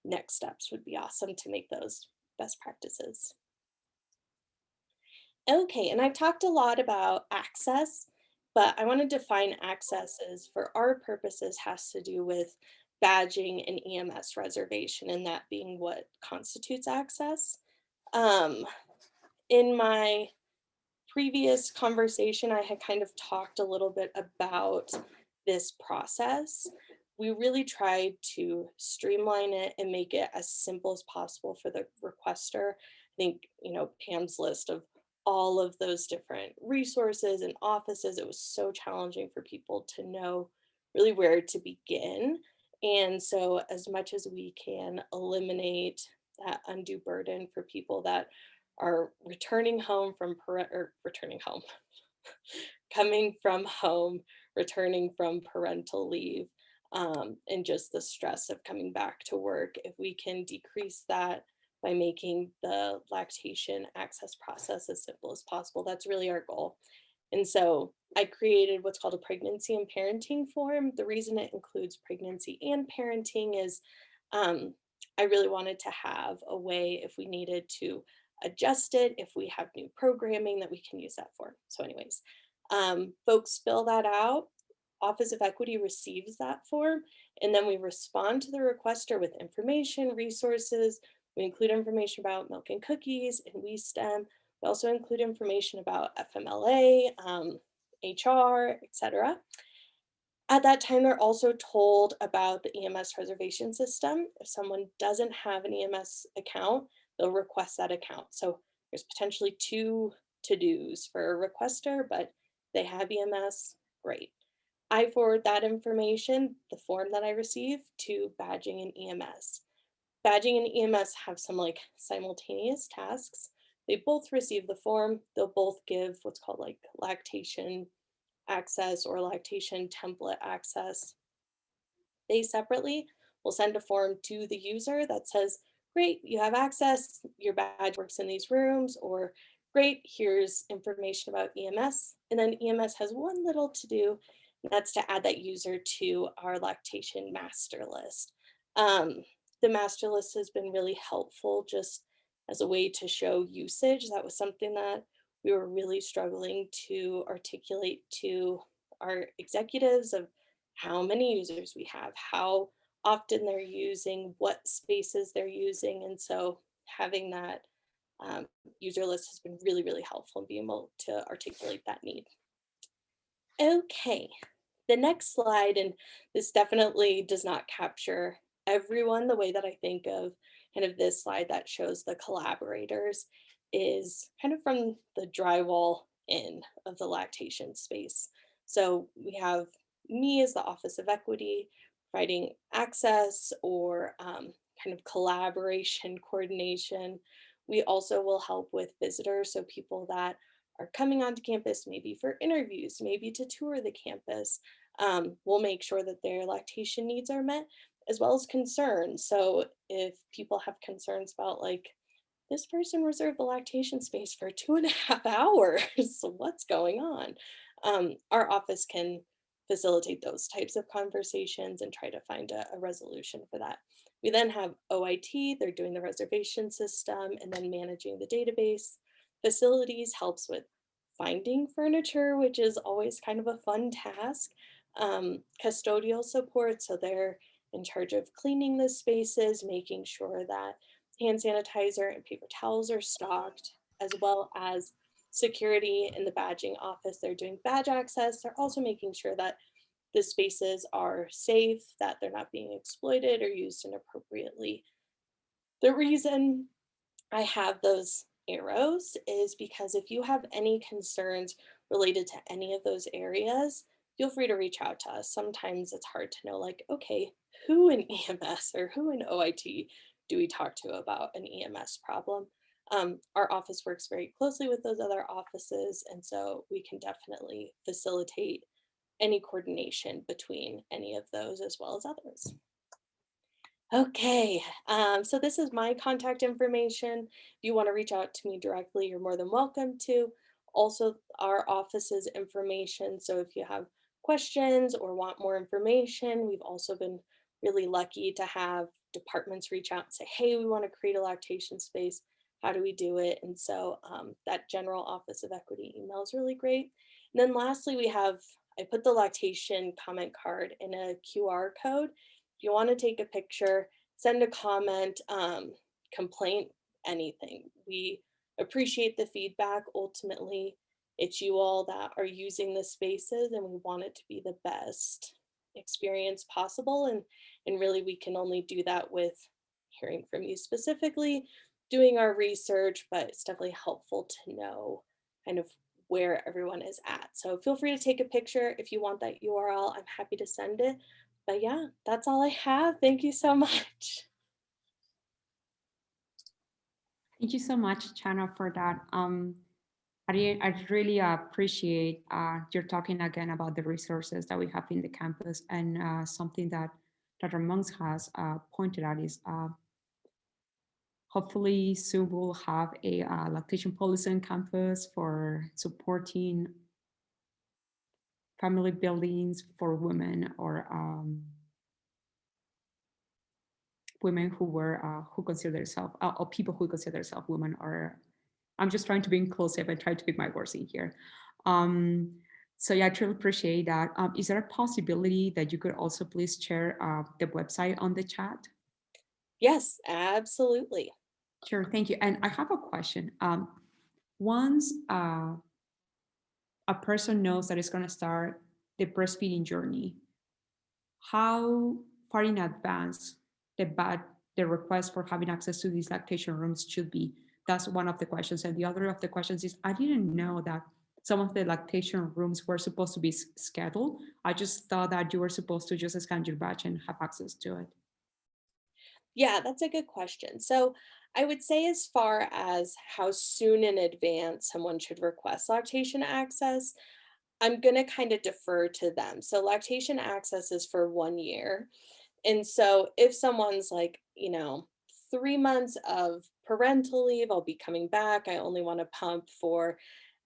next steps would be awesome to make those best practices. Okay, and I've talked a lot about access, but I want to define access as for our purposes has to do with badging and EMS reservation, and that being what constitutes access. In my previous conversation, I had kind of talked a little bit about this process. We really tried to streamline it and make it as simple as possible for the requester. I think, Pam's list of all of those different resources and offices, it was so challenging for people to know really where to begin. And so as much as we can eliminate that undue burden for people that are returning home from returning home, coming from home, returning from parental leave, and just the stress of coming back to work, if we can decrease that by making the lactation access process as simple as possible, that's really our goal. And so I created what's called a pregnancy and parenting form. The reason it includes pregnancy and parenting is I really wanted to have a way, if we needed to adjust it, if we have new programming, that we can use that for. So anyways, folks fill that out. Office of Equity receives that form, and then we respond to the requester with information, resources. We include information about milk and cookies and WeSTEM. We also include information about FMLA, HR, etc. At that time, they're also told about the EMS reservation system. If someone doesn't have an EMS account, they'll request that account. So there's potentially 2 to-dos for a requester, but they have EMS, great. I forward that information, the form that I receive, to badging and EMS. Badging and EMS have some simultaneous tasks. They both receive the form. They'll both give what's called lactation access or lactation template access. They separately will send a form to the user that says, great, you have access, your badge works in these rooms, or great, here's information about EMS. And then EMS has one little to do, and that's to add that user to our lactation master list. The master list has been really helpful just as a way to show usage. That was something that we were really struggling to articulate to our executives, of how many users we have, how often they're using, what spaces they're using. And so having that user list has been really, really helpful in being able to articulate that need. Okay, the next slide, and this definitely does not capture everyone the way that I think of kind of this slide that shows the collaborators, is kind of from the drywall in of the lactation space. So we have me as the Office of Equity providing access or kind of collaboration, coordination. We also will help with visitors, so people that are coming onto campus, maybe for interviews, maybe to tour the campus. We'll make sure that their lactation needs are met, as well as concerns. So if people have concerns about this person reserved the lactation space for 2.5 hours, so what's going on? Our office can facilitate those types of conversations and try to find a resolution for that. We then have OIT, they're doing the reservation system and then managing the database. Facilities helps with finding furniture, which is always kind of a fun task. Custodial support, so they're in charge of cleaning the spaces, making sure that hand sanitizer and paper towels are stocked, as well as security in the badging office. They're doing badge access. They're also making sure that the spaces are safe, that they're not being exploited or used inappropriately. The reason I have those arrows is because if you have any concerns related to any of those areas, feel free to reach out to us. Sometimes it's hard to know, okay, who in EMS or who in OIT do we talk to about an EMS problem? Our office works very closely with those other offices, and so we can definitely facilitate any coordination between any of those as well as others. Okay, so this is my contact information. If you want to reach out to me directly, you're more than welcome to. Also, our office's information. So if you have questions or want more information, we've also been really lucky to have departments reach out and say, hey, we want to create a lactation space. How do we do it? And so that general Office of Equity email is really great. And then lastly, I put the lactation comment card in a QR code. If you want to take a picture, send a comment, complaint, anything. We appreciate the feedback. Ultimately, it's you all that are using the spaces, and we want it to be the best experience possible. And really, we can only do that with hearing from you specifically, doing our research, but it's definitely helpful to know kind of where everyone is at. So feel free to take a picture if you want that URL. I'm happy to send it. But yeah, that's all I have. Thank you so much. Thank you so much, Chana, for that. I really appreciate you're talking again about the resources that we have in the campus, and something that Dr. Monks has pointed out is hopefully soon we'll have a lactation policy on campus for supporting family buildings for women, or women who were who consider themselves, or people who consider themselves women, or I'm just trying to be inclusive and try to pick my words in here. So yeah, I truly appreciate that. Is there a possibility that you could also please share the website on the chat? Yes, absolutely. Sure, thank you. And I have a question. Once a person knows that it's going to start the breastfeeding journey, how far in advance the request for having access to these lactation rooms should be? That's one of the questions. And the other of the questions is, I didn't know that some of the lactation rooms were supposed to be scheduled. I just thought that you were supposed to just scan your badge and have access to it. Yeah, that's a good question. So I would say, as far as how soon in advance someone should request lactation access, I'm going to kind of defer to them. So lactation access is for 1 year. And so if someone's like, 3 months of parental leave, I'll be coming back, I only want to pump for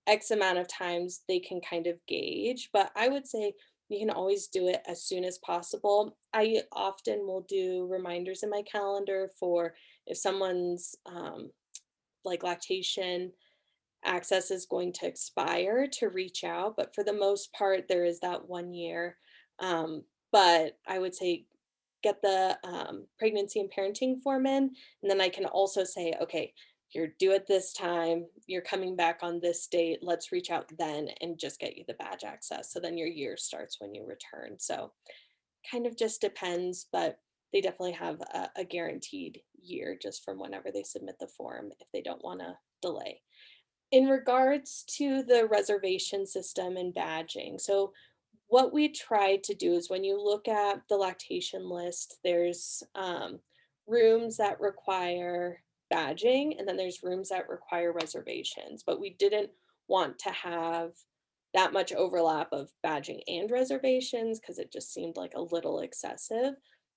X amount of times, they can kind of gauge. But I would say you can always do it as soon as possible. I often will do reminders in my calendar for if someone's like lactation access is going to expire, to reach out. But for the most part, there is that 1 year. But I would say get the pregnancy and parenting form in, and then I can also say, okay, you're due at this time, you're coming back on this date, let's reach out then and just get you the badge access. So then your year starts when you return. So kind of just depends, but they definitely have a guaranteed year just from whenever they submit the form if they don't want to delay. In regards to the reservation system and badging, so what we try to do is, when you look at the lactation list, there's rooms that require badging, and then there's rooms that require reservations. But we didn't want to have that much overlap of badging and reservations because it just seemed like a little excessive.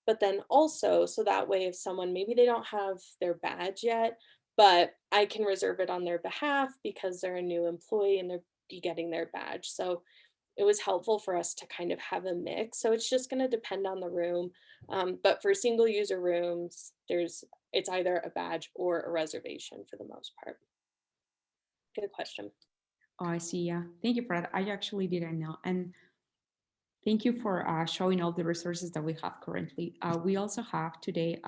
But then also, so that way, if someone, maybe they don't have their badge yet, but I can reserve it on their behalf because they're a new employee and they're be getting their badge. So it was helpful for us to kind of have a mix. So it's just going to depend on the room. But for single user rooms, it's either a badge or a reservation for the most part. Good question. Oh, I see. Yeah, thank you for that. I actually didn't know. And thank you for showing all the resources that we have currently. We also have today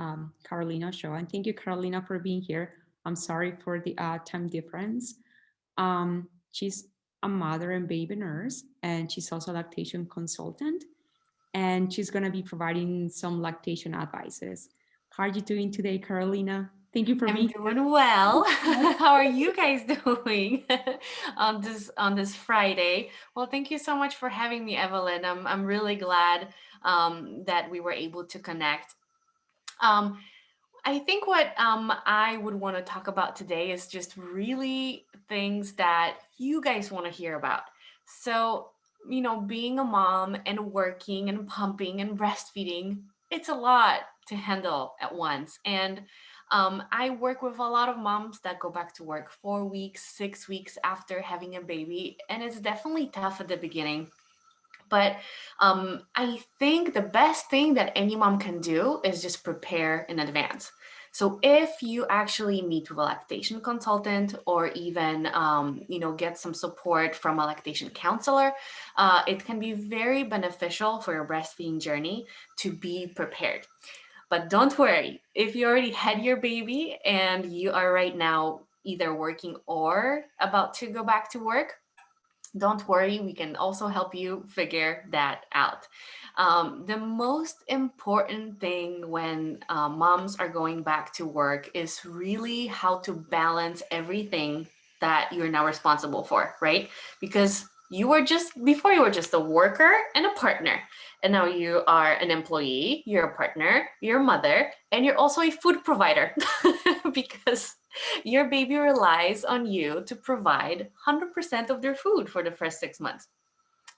Carolina show, and thank you, Carolina, for being here. I'm sorry for the time difference. She's a mother and baby nurse, and she's also a lactation consultant, and she's going to be providing some lactation advices. How are you doing today, Carolina? Thank you for I'm being doing well. How are you guys doing on this Friday? Well, thank you so much for having me, Evelyn. I'm really glad that we were able to connect. I think what I would want to talk about today is just really things that you guys want to hear about. So, being a mom and working and pumping and breastfeeding, it's a lot to handle at once. And I work with a lot of moms that go back to work 4 weeks, 6 weeks after having a baby. And it's definitely tough at the beginning. But I think the best thing that any mom can do is just prepare in advance. So if you actually meet with a lactation consultant, or even, get some support from a lactation counselor, it can be very beneficial for your breastfeeding journey to be prepared. But don't worry, if you already had your baby and you are right now either working or about to go back to work, don't worry, we can also help you figure that out. The most important thing when moms are going back to work is really how to balance everything that you're now responsible for, right? Because before you were just a worker and a partner, and now you are an employee, you're a partner, you're a mother, and you're also a food provider because your baby relies on you to provide 100% of their food for the first 6 months.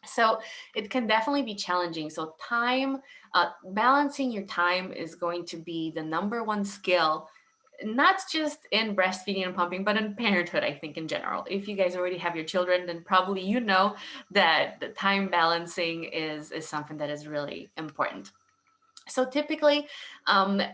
So it can definitely be challenging. So balancing your time is going to be the number one skill, not just in breastfeeding and pumping, but in parenthood, I think in general. If you guys already have your children, then probably you know that the time balancing is something that is really important. So typically,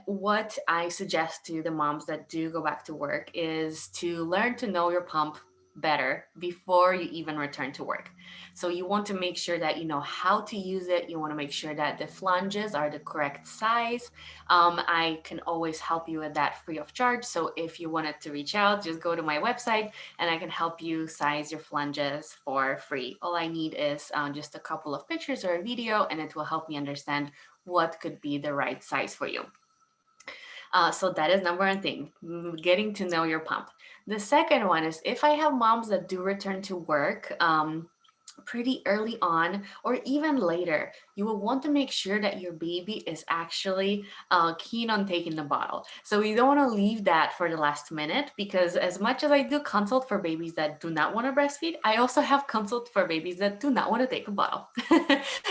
what I suggest to the moms that do go back to work is to learn to know your pump better before you even return to work. So you want to make sure that you know how to use it. You want to make sure that the flanges are the correct size. I can always help you with that free of charge. So if you wanted to reach out, just go to my website and I can help you size your flanges for free. All I need is just a couple of pictures or a video, and it will help me understand what could be the right size for you. So that is number one thing, getting to know your pump. The second one is if I have moms that do return to work pretty early on or even later, you will want to make sure that your baby is actually keen on taking the bottle. So you don't want to leave that for the last minute, because as much as I do consult for babies that do not want to breastfeed, I also have consult for babies that do not want to take a bottle.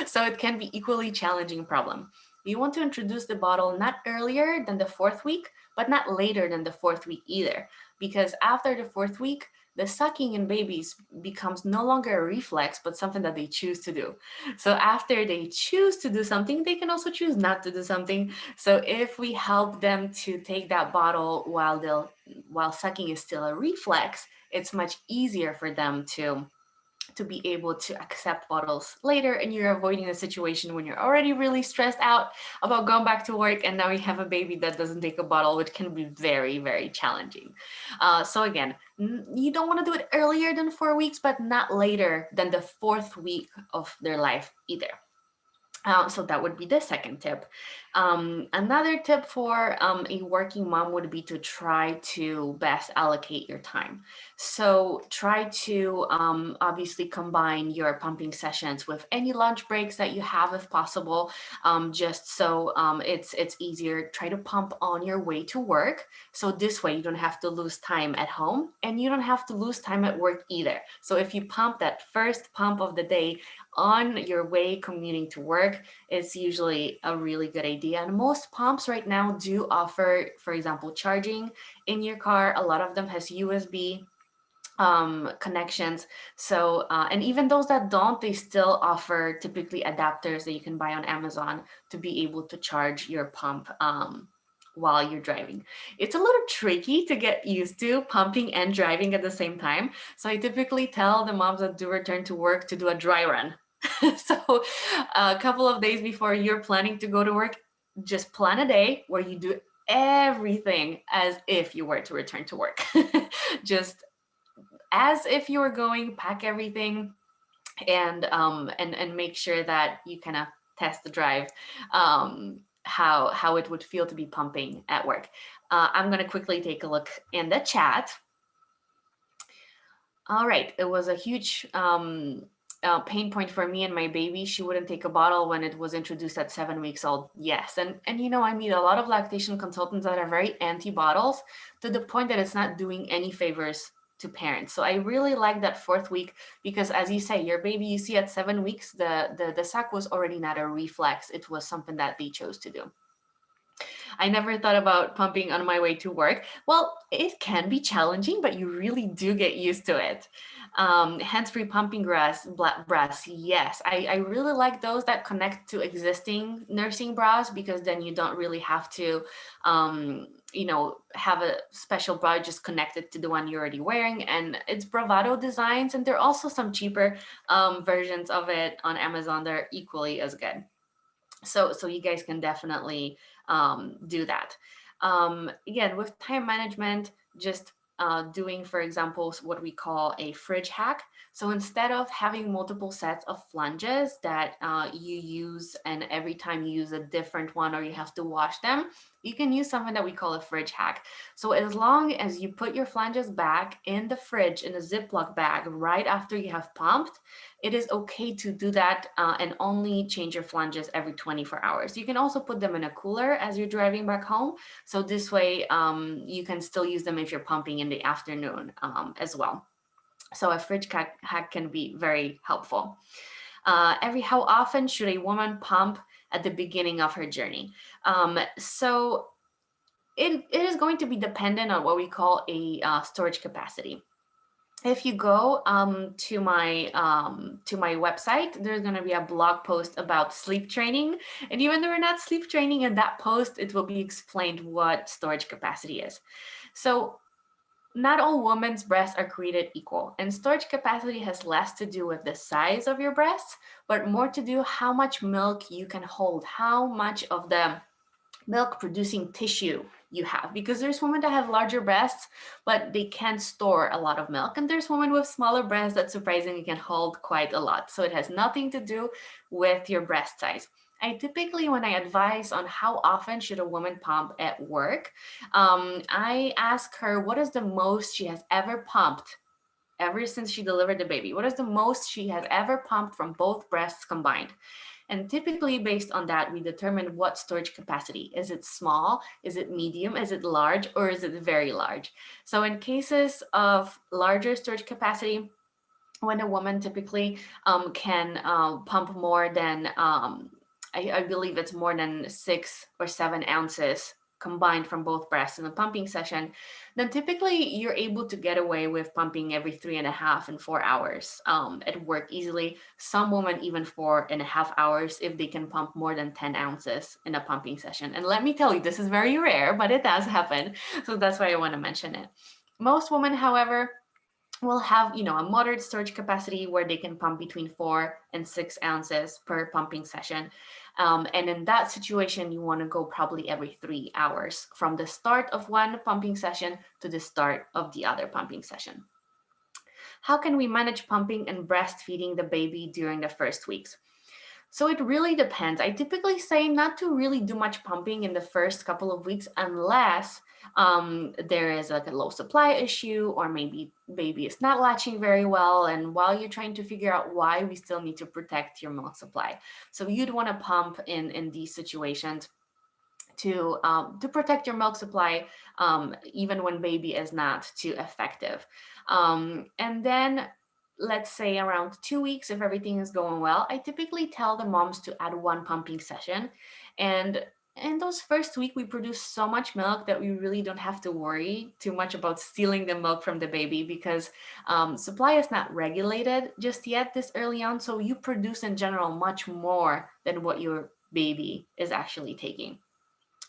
So it can be equally challenging problem. You want to introduce the bottle not earlier than the 4th week, but not later than the 4th week either, because after the 4th week, the sucking in babies becomes no longer a reflex, but something that they choose to do. So after they choose to do something, they can also choose not to do something. So if we help them to take that bottle while sucking is still a reflex, it's much easier for them to be able to accept bottles later, and you're avoiding a situation when you're already really stressed out about going back to work and now you have a baby that doesn't take a bottle, which can be very, very challenging. So again, you don't want to do it earlier than 4 weeks, but not later than the 4th week of their life either. So that would be the second tip. Another tip for a working mom would be to try to best allocate your time. So try to obviously combine your pumping sessions with any lunch breaks that you have if possible, just so it's easier. Try to pump on your way to work. So this way you don't have to lose time at home and you don't have to lose time at work either. So if you pump that first pump of the day on your way commuting to work, it's usually a really good idea. And most pumps right now do offer, for example, charging in your car. A lot of them has USB connections. So, and even those that don't, they still offer typically adapters that you can buy on Amazon to be able to charge your pump while you're driving. It's a little tricky to get used to pumping and driving at the same time. So I typically tell the moms that do return to work to do a dry run. So a couple of days before you're planning to go to work, just plan a day where you do everything as if you were to return to work. Just as if you were going, pack everything, and make sure that you kind of test the drive, how it would feel to be pumping at work. I'm going to quickly take a look in the chat. All right, it was a huge pain point for me and my baby. She wouldn't take a bottle when it was introduced at 7 weeks old. Yes, and you know, I meet a lot of lactation consultants that are very anti-bottles to the point that it's not doing any favors to parents. So I really like that 4th week, because as you say, your baby, you see at 7 weeks, the suck was already not a reflex. It was something that they chose to do. I never thought about pumping on my way to work. Well, it can be challenging, but you really do get used to it. Hands-free pumping bras, yes. I really like those that connect to existing nursing bras, because then you don't really have to, you know, have a special bra just connected to the one you're already wearing. And it's Bravado designs, and there are also some cheaper versions of it on Amazon. They're equally as good. So you guys can definitely do that. Again, with time management, just doing, for example, what we call a fridge hack. So instead of having multiple sets of flanges that you use, and every time you use a different one or you have to wash them, you can use something that we call a fridge hack. So as long as you put your flanges back in the fridge in a Ziploc bag right after you have pumped, it is okay to do that and only change your flanges every 24 hours. You can also put them in a cooler as you're driving back home. So this way you can still use them if you're pumping in the afternoon as well. So a fridge hack can be very helpful. How often should a woman pump at the beginning of her journey? So it is going to be dependent on what we call a storage capacity. If you go to my website, there's going to be a blog post about sleep training. And even though we're not sleep training in that post, it will be explained what storage capacity is. So not all women's breasts are created equal, and storage capacity has less to do with the size of your breasts, but more to do how much milk you can hold, how much of the milk producing tissue you have, because there's women that have larger breasts but they can't store a lot of milk, and there's women with smaller breasts that surprisingly can hold quite a lot. So it has nothing to do with your breast size. I typically, when I advise on how often should a woman pump at work, I ask her what is the most she has ever pumped ever since she delivered the baby. What is the most she has ever pumped from both breasts combined? And typically based on that, we determine what storage capacity. Is it small? Is it medium? Is it large? Or is it very large? So in cases of larger storage capacity, when a woman typically can pump more than, I believe it's more than 6 or 7 ounces combined from both breasts in a pumping session, then typically you're able to get away with pumping every 3.5 and 4 hours at work easily. Some women even 4.5 hours if they can pump more than 10 ounces in a pumping session. And let me tell you, this is very rare, but it does happen. So that's why I want to mention it. Most women, however, will have, a moderate storage capacity where they can pump between 4 and 6 ounces per pumping session. And in that situation, you want to go probably every 3 hours from the start of one pumping session to the start of the other pumping session. How can we manage pumping and breastfeeding the baby during the first weeks? So it really depends. I typically say not to really do much pumping in the first couple of weeks unless there is like a low supply issue, or maybe baby is not latching very well. And while you're trying to figure out why, we still need to protect your milk supply. So you'd want to pump in these situations to protect your milk supply, even when baby is not too effective. And then let's say around 2 weeks, if everything is going well, I typically tell the moms to add one pumping session. And in those first week, we produce so much milk that we really don't have to worry too much about stealing the milk from the baby, because supply is not regulated just yet this early on. So you produce in general much more than what your baby is actually taking.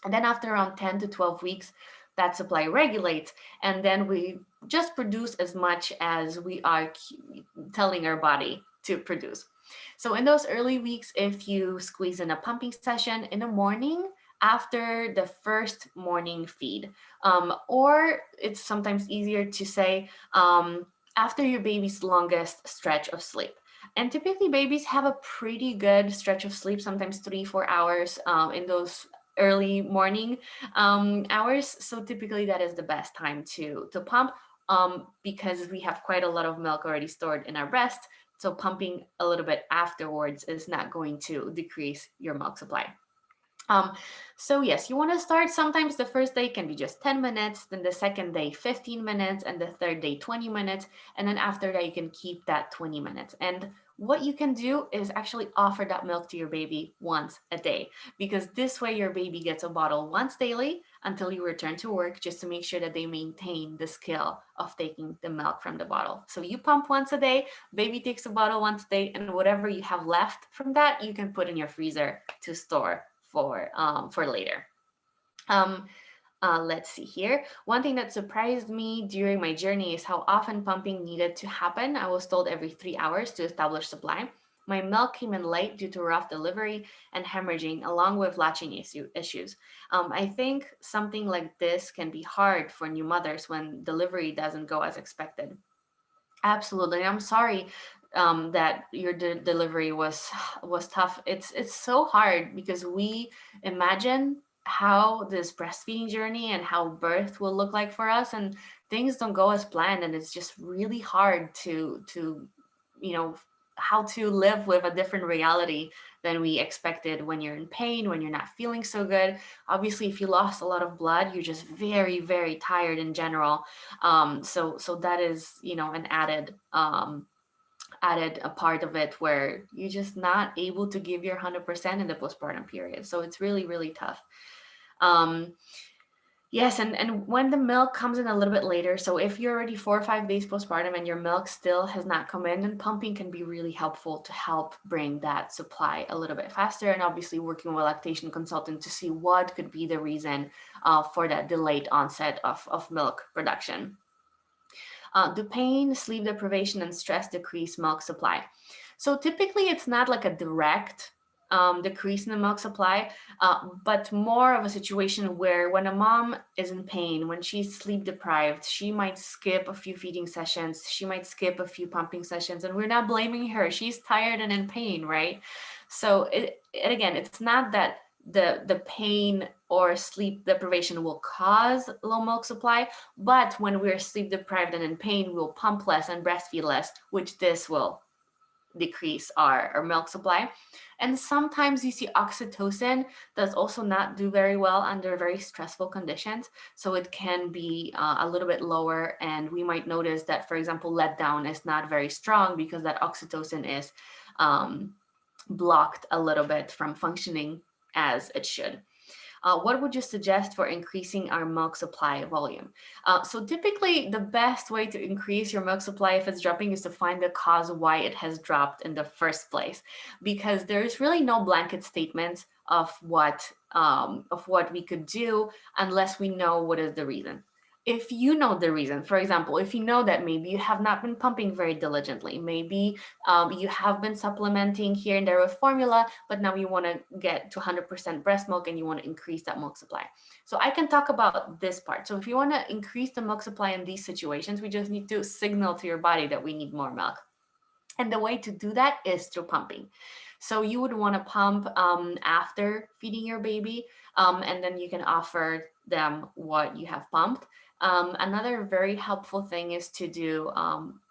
And then after around 10 to 12 weeks, that supply regulates, and then we just produce as much as we are telling our body to produce. So in those early weeks, if you squeeze in a pumping session in the morning after the first morning feed, or it's sometimes easier to say after your baby's longest stretch of sleep. And typically babies have a pretty good stretch of sleep, sometimes 3-4 hours in those early morning hours. So typically that is the best time to pump because we have quite a lot of milk already stored in our breast. So pumping a little bit afterwards is not going to decrease your milk supply. So yes, you want to start. Sometimes the first day can be just 10 minutes, then the second day 15 minutes, and the third day 20 minutes. And then after that, you can keep that 20 minutes. And what you can do is actually offer that milk to your baby once a day, because this way your baby gets a bottle once daily until you return to work, just to make sure that they maintain the skill of taking the milk from the bottle. So you pump once a day, baby takes a bottle once a day, and whatever you have left from that, you can put in your freezer to store for later. Let's see here. One thing that surprised me during my journey is how often pumping needed to happen. I was told every 3 hours to establish supply. My milk came in late due to rough delivery and hemorrhaging, along with latching issues. I think something like this can be hard for new mothers when delivery doesn't go as expected. Absolutely. I'm sorry that your delivery was tough. It's so hard because we imagine how this breastfeeding journey and how birth will look like for us, and things don't go as planned, and it's just really hard to you know how to live with a different reality than we expected when you're in pain, when you're not feeling so good. Obviously, if you lost a lot of blood, you're just very, very tired in general. So that is, an added a part of it where you're just not able to give your 100% in the postpartum period. So it's really, really tough. Yes, and when the milk comes in a little bit later, so if you're already 4 or 5 days postpartum and your milk still has not come in, then pumping can be really helpful to help bring that supply a little bit faster. And obviously working with a lactation consultant to see what could be the reason for that delayed onset of milk production. Do pain, sleep deprivation, and stress decrease milk supply? So typically it's not like a direct decrease in the milk supply, but more of a situation where when a mom is in pain, when she's sleep deprived, she might skip a few feeding sessions, she might skip a few pumping sessions, and we're not blaming her. She's tired and in pain, right? So again, it's not that the pain or sleep deprivation will cause low milk supply, but when we're sleep deprived and in pain, we'll pump less and breastfeed less, which this will decrease our milk supply. And sometimes you see oxytocin does also not do very well under very stressful conditions. So it can be a little bit lower. And we might notice that, for example, letdown is not very strong because that oxytocin is blocked a little bit from functioning as it should. What would you suggest for increasing our milk supply volume? So typically the best way to increase your milk supply if it's dropping is to find the cause why it has dropped in the first place, because there's really no blanket statements of what we could do unless we know what is the reason. If you know the reason, for example, if you know that maybe you have not been pumping very diligently, maybe you have been supplementing here and there with formula, but now you want to get to 100% breast milk and you want to increase that milk supply. So I can talk about this part. So if you want to increase the milk supply in these situations, we just need to signal to your body that we need more milk. And the way to do that is through pumping. So you would want to pump after feeding your baby, and then you can offer them what you have pumped. Another very helpful thing is to do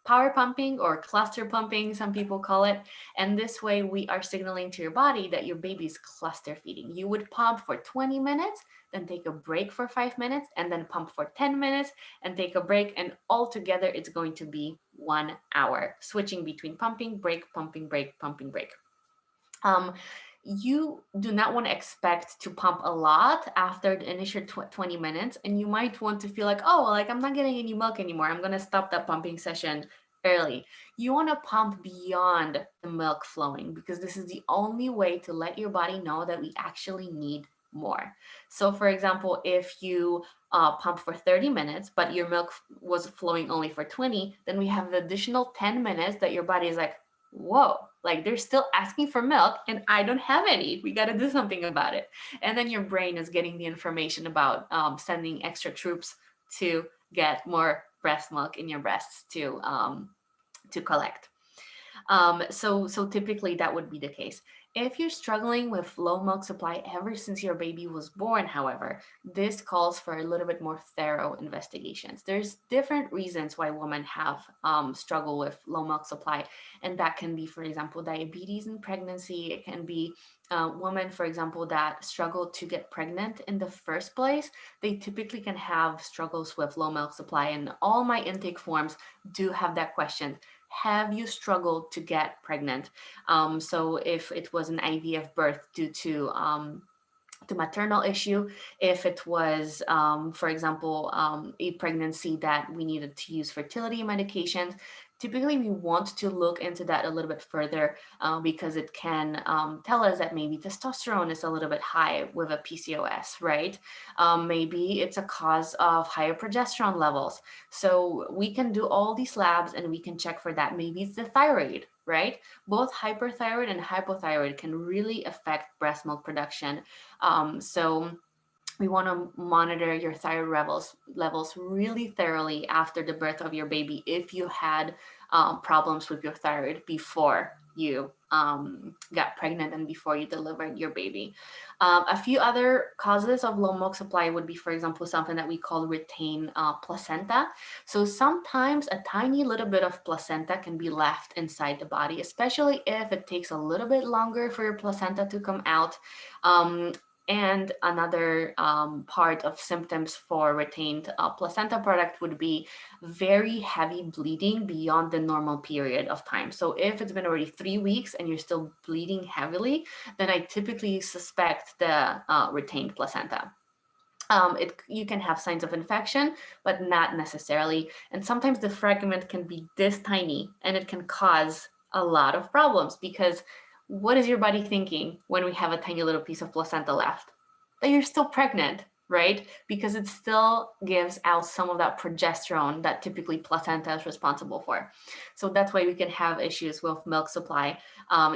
power pumping or cluster pumping, some people call it. And this way we are signaling to your body that your baby is cluster feeding. You would pump for 20 minutes, then take a break for 5 minutes, and then pump for 10 minutes and take a break. And altogether it's going to be 1 hour, switching between pumping, break, pumping, break, pumping, break. You do not want to expect to pump a lot after the initial 20 minutes. And you might want to feel like, oh, like I'm not getting any milk anymore. I'm going to stop that pumping session early. You want to pump beyond the milk flowing, because this is the only way to let your body know that we actually need more. So for example, if you pump for 30 minutes, but your milk was flowing only for 20, then we have the additional 10 minutes that your body is like, whoa, like they're still asking for milk and I don't have any. We got to do something about it. And then your brain is getting the information about sending extra troops to get more breast milk in your breasts to collect. So typically that would be the case. If you're struggling with low milk supply ever since your baby was born, however, this calls for a little bit more thorough investigations. There's different reasons why women have struggle with low milk supply. And that can be, for example, diabetes in pregnancy. It can be women, for example, that struggle to get pregnant in the first place. They typically can have struggles with low milk supply. And all my intake forms do have that question. Have you struggled to get pregnant? So if it was an IVF birth due to maternal issue, if it was, for example, a pregnancy that we needed to use fertility medications, typically we want to look into that a little bit further because it can tell us that maybe testosterone is a little bit high with a PCOS, right? Maybe it's a cause of higher progesterone levels. So we can do all these labs and we can check for that. Maybe it's the thyroid, right? Both hyperthyroid and hypothyroid can really affect breast milk production. So we want to monitor your thyroid levels really thoroughly after the birth of your baby if you had problems with your thyroid before you got pregnant and before you delivered your baby. A few other causes of low milk supply would be, for example, something that we call retained placenta. So sometimes a tiny little bit of placenta can be left inside the body, especially if it takes a little bit longer for your placenta to come out. And another part of symptoms for retained placenta product would be very heavy bleeding beyond the normal period of time. So if it's been already 3 weeks and you're still bleeding heavily, then I typically suspect the retained placenta. You can have signs of infection, but not necessarily. And sometimes the fragment can be this tiny and it can cause a lot of problems because what is your body thinking when we have a tiny little piece of placenta left? That you're still pregnant, right? Because it still gives out some of that progesterone that typically placenta is responsible for. So that's why we can have issues with milk supply,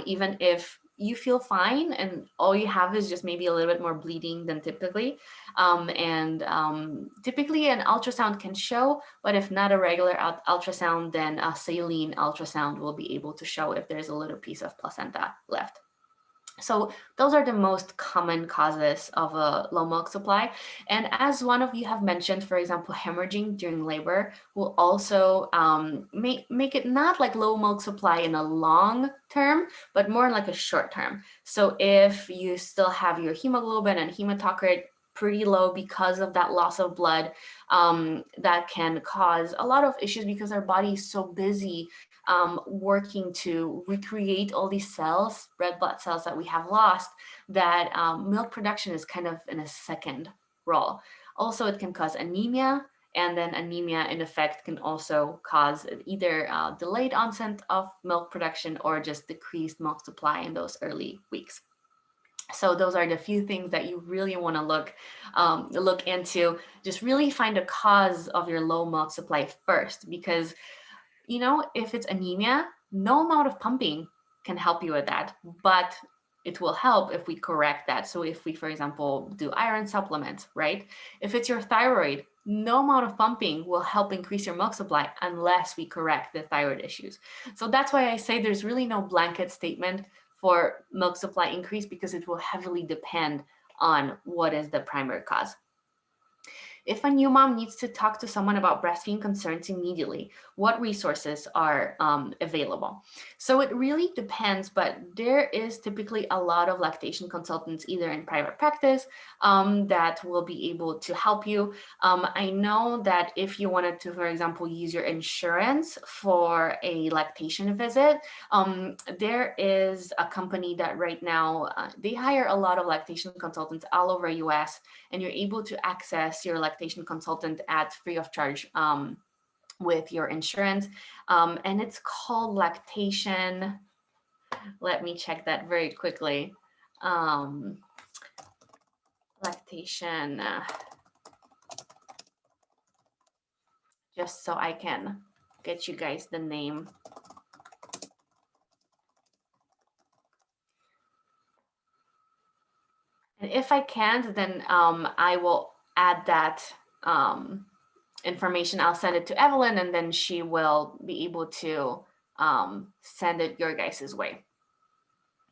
even if you feel fine and all you have is just maybe a little bit more bleeding than typically. Typically an ultrasound can show, but if not a regular ultrasound, then a saline ultrasound will be able to show if there's a little piece of placenta left. So those are the most common causes of a low milk supply. And as one of you have mentioned, for example, hemorrhaging during labor will also make it not like low milk supply in a long term, but more like a short term. So if you still have your hemoglobin and hematocrit pretty low because of that loss of blood, that can cause a lot of issues because our body is so busy working to recreate all these cells, red blood cells that we have lost, that milk production is kind of in a second role. Also, it can cause anemia, and then anemia in effect can also cause either delayed onset of milk production or just decreased milk supply in those early weeks. So those are the few things that you really want to look into. Just really find a cause of your low milk supply first, because if it's anemia, no amount of pumping can help you with that, but it will help if we correct that. So if we, for example, do iron supplements, right? If it's your thyroid, no amount of pumping will help increase your milk supply unless we correct the thyroid issues. So that's why I say there's really no blanket statement for milk supply increase, because it will heavily depend on what is the primary cause. If a new mom needs to talk to someone about breastfeeding concerns immediately, what resources are available? So it really depends, but there is typically a lot of lactation consultants either in private practice that will be able to help you. I know that if you wanted to, for example, use your insurance for a lactation visit, there is a company that right now, they hire a lot of lactation consultants all over US, and you're able to access your lactation consultant at free of charge with your insurance. And it's called Lactation. Let me check that very quickly. Lactation, just so I can get you guys the name. And if I can't, then I will add that information. I'll send it to Evelyn, and then she will be able to send it your guys' way.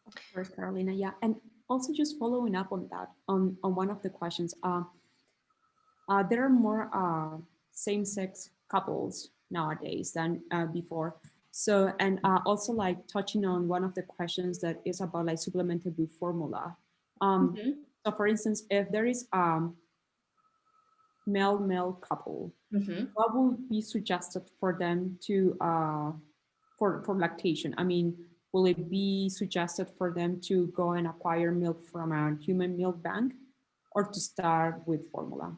Of course, Carolina. Yeah, and also just following up on that, on one of the questions, there are more same-sex couples nowadays than before. So, and also like touching on one of the questions that is about like supplemented with formula. So for instance, if there is male couple, what would be suggested for them to for lactation? I mean, will it be suggested for them to go and acquire milk from a human milk bank, or to start with formula?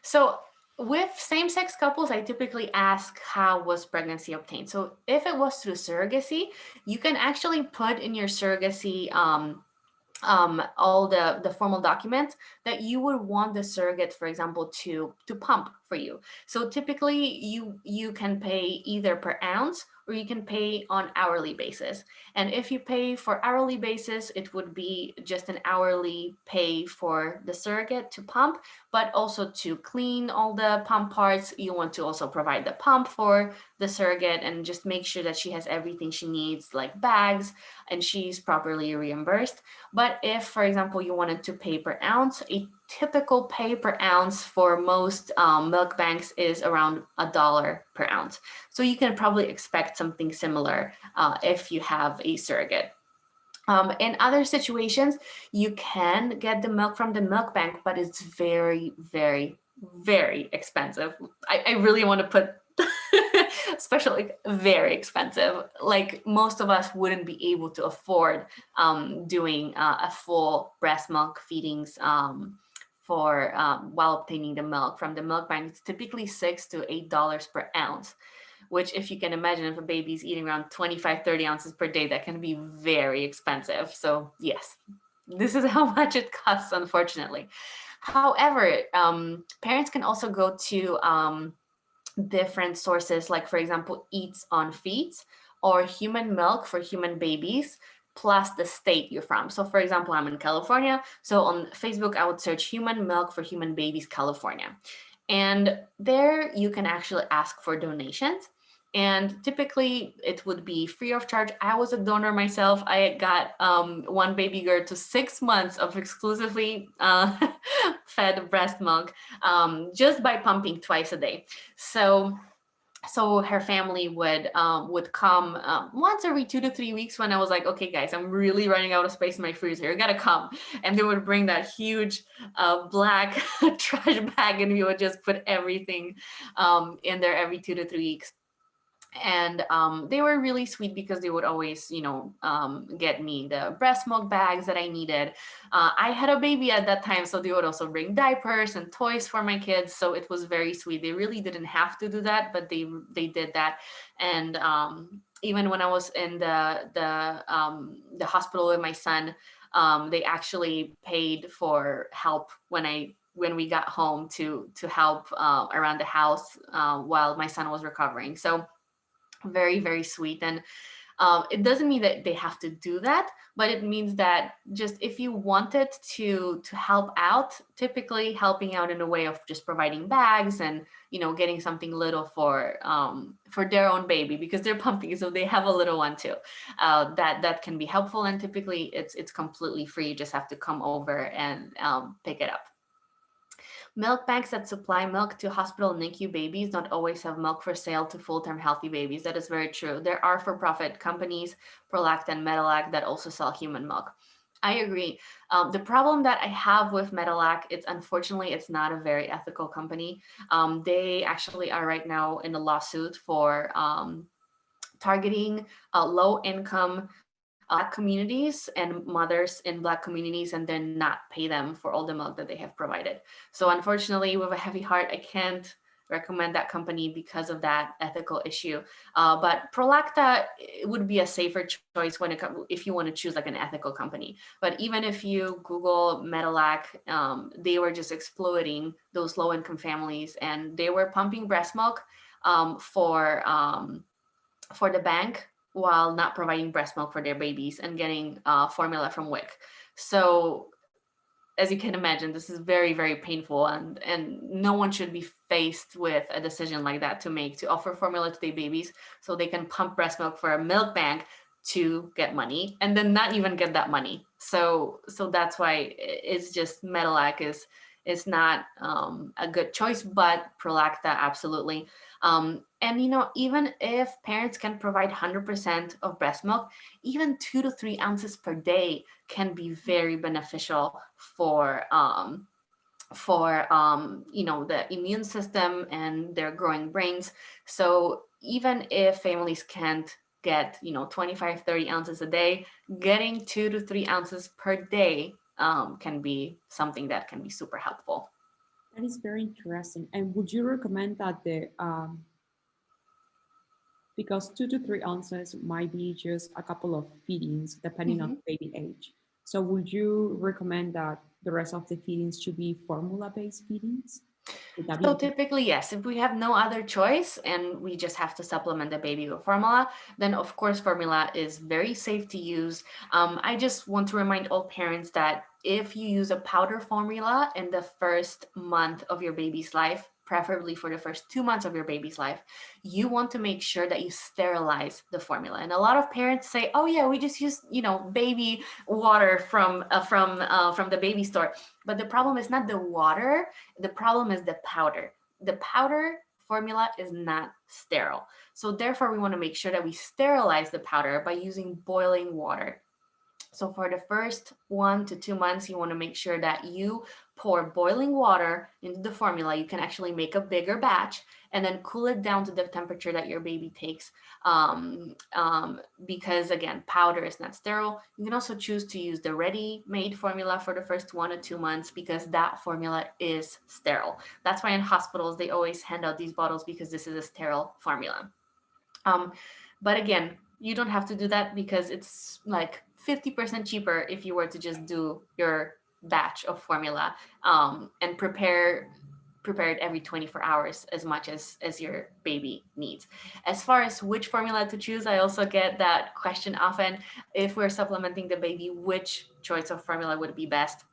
So With same-sex couples, I typically ask how was pregnancy obtained. So if it was through surrogacy, you can actually put in your surrogacy all the formal documents that you would want the surrogate, for example, to pump for you. So typically you can pay either per ounce or you can pay on hourly basis. And if you pay for hourly basis, it would be just an hourly pay for the surrogate to pump, but also to clean all the pump parts. You want to also provide the pump for the surrogate and just make sure that she has everything she needs, like bags, and she's properly reimbursed. But if, for example, you wanted to pay per ounce, a typical pay per ounce for most milk banks is around $1 per ounce. So you can probably expect something similar if you have a surrogate. In other situations, you can get the milk from the milk bank, but it's very, very, very expensive. I really want to put especially like very expensive. Like most of us wouldn't be able to afford doing a full breast milk feedings for while obtaining the milk from the milk bank. It's typically $6 to $8 per ounce, which if you can imagine, if a baby's eating around 25, 30 ounces per day, that can be very expensive. So yes, this is how much it costs, unfortunately. However, parents can also go to different sources, like for example, Eats on Feeds or Human Milk for Human Babies, plus the state you're from. So for example, I'm in California. So on Facebook, I would search Human Milk for Human Babies, California. And there you can actually ask for donations. And typically it would be free of charge. I was a donor myself. I got one baby girl to 6 months of exclusively fed breast milk just by pumping twice a day. So her family would come once every 2 to 3 weeks when I was like, okay, guys, I'm really running out of space in my freezer. You gotta come. And they would bring that huge black trash bag, and we would just put everything in there every 2 to 3 weeks. And they were really sweet because they would always, get me the breast milk bags that I needed. I had a baby at that time, so they would also bring diapers and toys for my kids. So it was very sweet. They really didn't have to do that, but they did that. And even when I was in the hospital with my son, they actually paid for help when we got home to help around the house while my son was recovering. So very, very sweet. And it doesn't mean that they have to do that, but it means that just if you wanted to help out, typically helping out in a way of just providing bags and getting something little for their own baby, because they're pumping, so they have a little one too. That can be helpful, and typically it's completely free. You just have to come over and pick it up. Milk banks that supply milk to hospital NICU babies don't always have milk for sale to full-term healthy babies. That is very true. There are for-profit companies, Prolact and Medelac, that also sell human milk. I agree. The problem that I have with Medelac, unfortunately, it's not a very ethical company. They actually are right now in a lawsuit for targeting low-income Black communities and mothers in Black communities, and then not pay them for all the milk that they have provided. So unfortunately, with a heavy heart, I can't recommend that company because of that ethical issue. But Prolacta would be a safer choice if you want to choose like an ethical company. But even if you Google Medelac, they were just exploiting those low-income families, and they were pumping breast milk for the bank while not providing breast milk for their babies and getting formula from WIC. So as you can imagine, this is very, very painful, and no one should be faced with a decision like that to offer formula to their babies so they can pump breast milk for a milk bank to get money and then not even get that money. So that's why it's just Medelac is not a good choice, but Prolacta absolutely. And even if parents can provide 100% of breast milk, even 2 to 3 ounces per day can be very beneficial for the immune system and their growing brains. So even if families can't get 25, 30 ounces a day, getting 2 to 3 ounces per day can be something that can be super helpful. That is very interesting. And would you recommend that because 2 to 3 ounces might be just a couple of feedings depending on baby age. So would you recommend that the rest of the feedings should be formula-based feedings? Would that So be typically, yes, if we have no other choice and we just have to supplement the baby with formula, then of course formula is very safe to use. I just want to remind all parents that if you use a powder formula in the first month of your baby's life, preferably for the first 2 months of your baby's life, you want to make sure that you sterilize the formula. And a lot of parents say, "Oh yeah, we just use, baby water from the baby store." But the problem is not the water. The problem is the powder. The powder formula is not sterile. So therefore, we want to make sure that we sterilize the powder by using boiling water. So for the first 1 to 2 months, you want to make sure that you pour boiling water into the formula. You can actually make a bigger batch and then cool it down to the temperature that your baby takes. Because again, powder is not sterile. You can also choose to use the ready-made formula for the first 1 to 2 months because that formula is sterile. That's why in hospitals, they always hand out these bottles because this is a sterile formula. But again, you don't have to do that because it's like 50% cheaper if you were to just do your batch of formula and prepare it every 24 hours as much as your baby needs. As far as which formula to choose, I also get that question often. If we're supplementing the baby, which choice of formula would be best?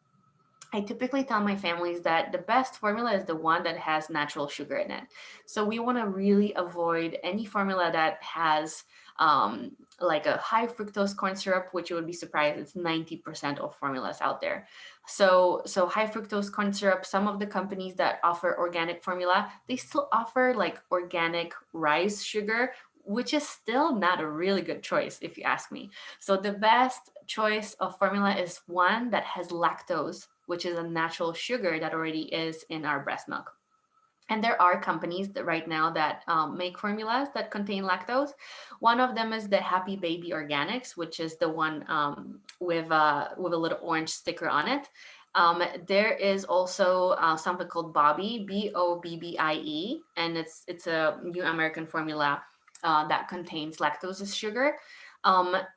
I typically tell my families that the best formula is the one that has natural sugar in it. So we want to really avoid any formula that has like a high fructose corn syrup, which you would be surprised, it's 90% of formulas out there. So high fructose corn syrup, some of the companies that offer organic formula, they still offer like organic rice sugar, which is still not a really good choice if you ask me. So the best choice of formula is one that has lactose, which is a natural sugar that already is in our breast milk. And there are companies that right now that make formulas that contain lactose. One of them is the Happy Baby Organics, which is the one with a little orange sticker on it. There is also something called Bobbie, Bobbie, and it's a new American formula that contains lactose as sugar.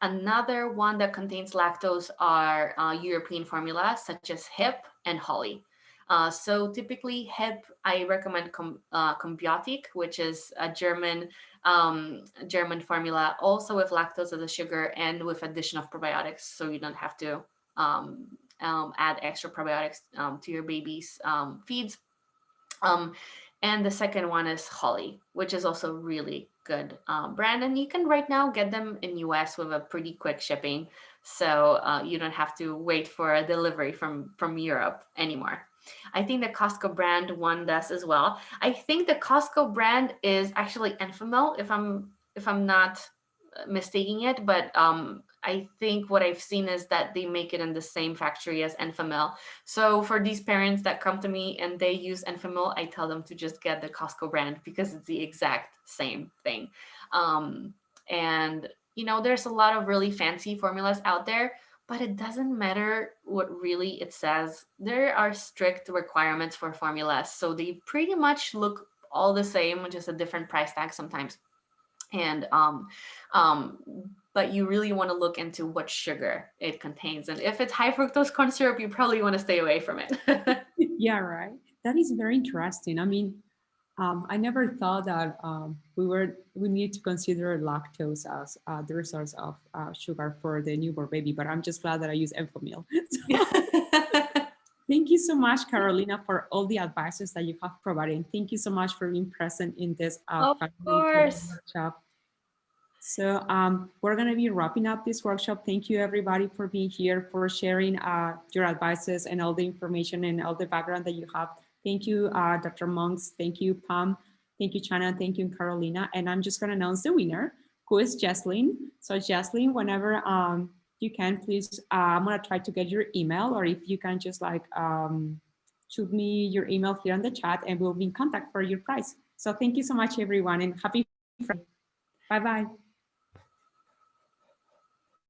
Another one that contains lactose are European formulas such as HIP and Holly. So typically HIP, I recommend Combiotic, which is a German formula, also with lactose as a sugar and with addition of probiotics. So you don't have to add extra probiotics to your baby's feeds. And the second one is Holly, which is also really good brand. And you can right now get them in US with a pretty quick shipping. So you don't have to wait for a delivery from Europe anymore. I think the Costco brand one does as well. I think the Costco brand is actually Enfamil, if I'm not mistaking it, but I think what I've seen is that they make it in the same factory as Enfamil. So for these parents that come to me and they use Enfamil, I tell them to just get the Costco brand because it's the exact same thing. And there's a lot of really fancy formulas out there, but it doesn't matter what really it says. There are strict requirements for formulas. So they pretty much look all the same, just a different price tag sometimes. And but you really want to look into what sugar it contains. And if it's high fructose corn syrup, you probably want to stay away from it. Yeah, right. That is very interesting. I mean, I never thought that we need to consider lactose as the resource of sugar for the newborn baby, but I'm just glad that I use Enfamil. Thank you so much, Carolina, for all the advices that you have provided. Thank you so much for being present in this Of course. workshop. So we're going to be wrapping up this workshop. Thank you, everybody, for being here, for sharing your advices and all the information and all the background that you have. Thank you, Dr. Monks. Thank you, Pam. Thank you, Chana. Thank you, Carolina. And I'm just going to announce the winner, who is Jesslyn. So Jesslyn, whenever you can, please, I'm going to try to get your email, or if you can just like shoot me your email here in the chat and we'll be in contact for your prize. So thank you so much, everyone, and happy Friday. Bye-bye.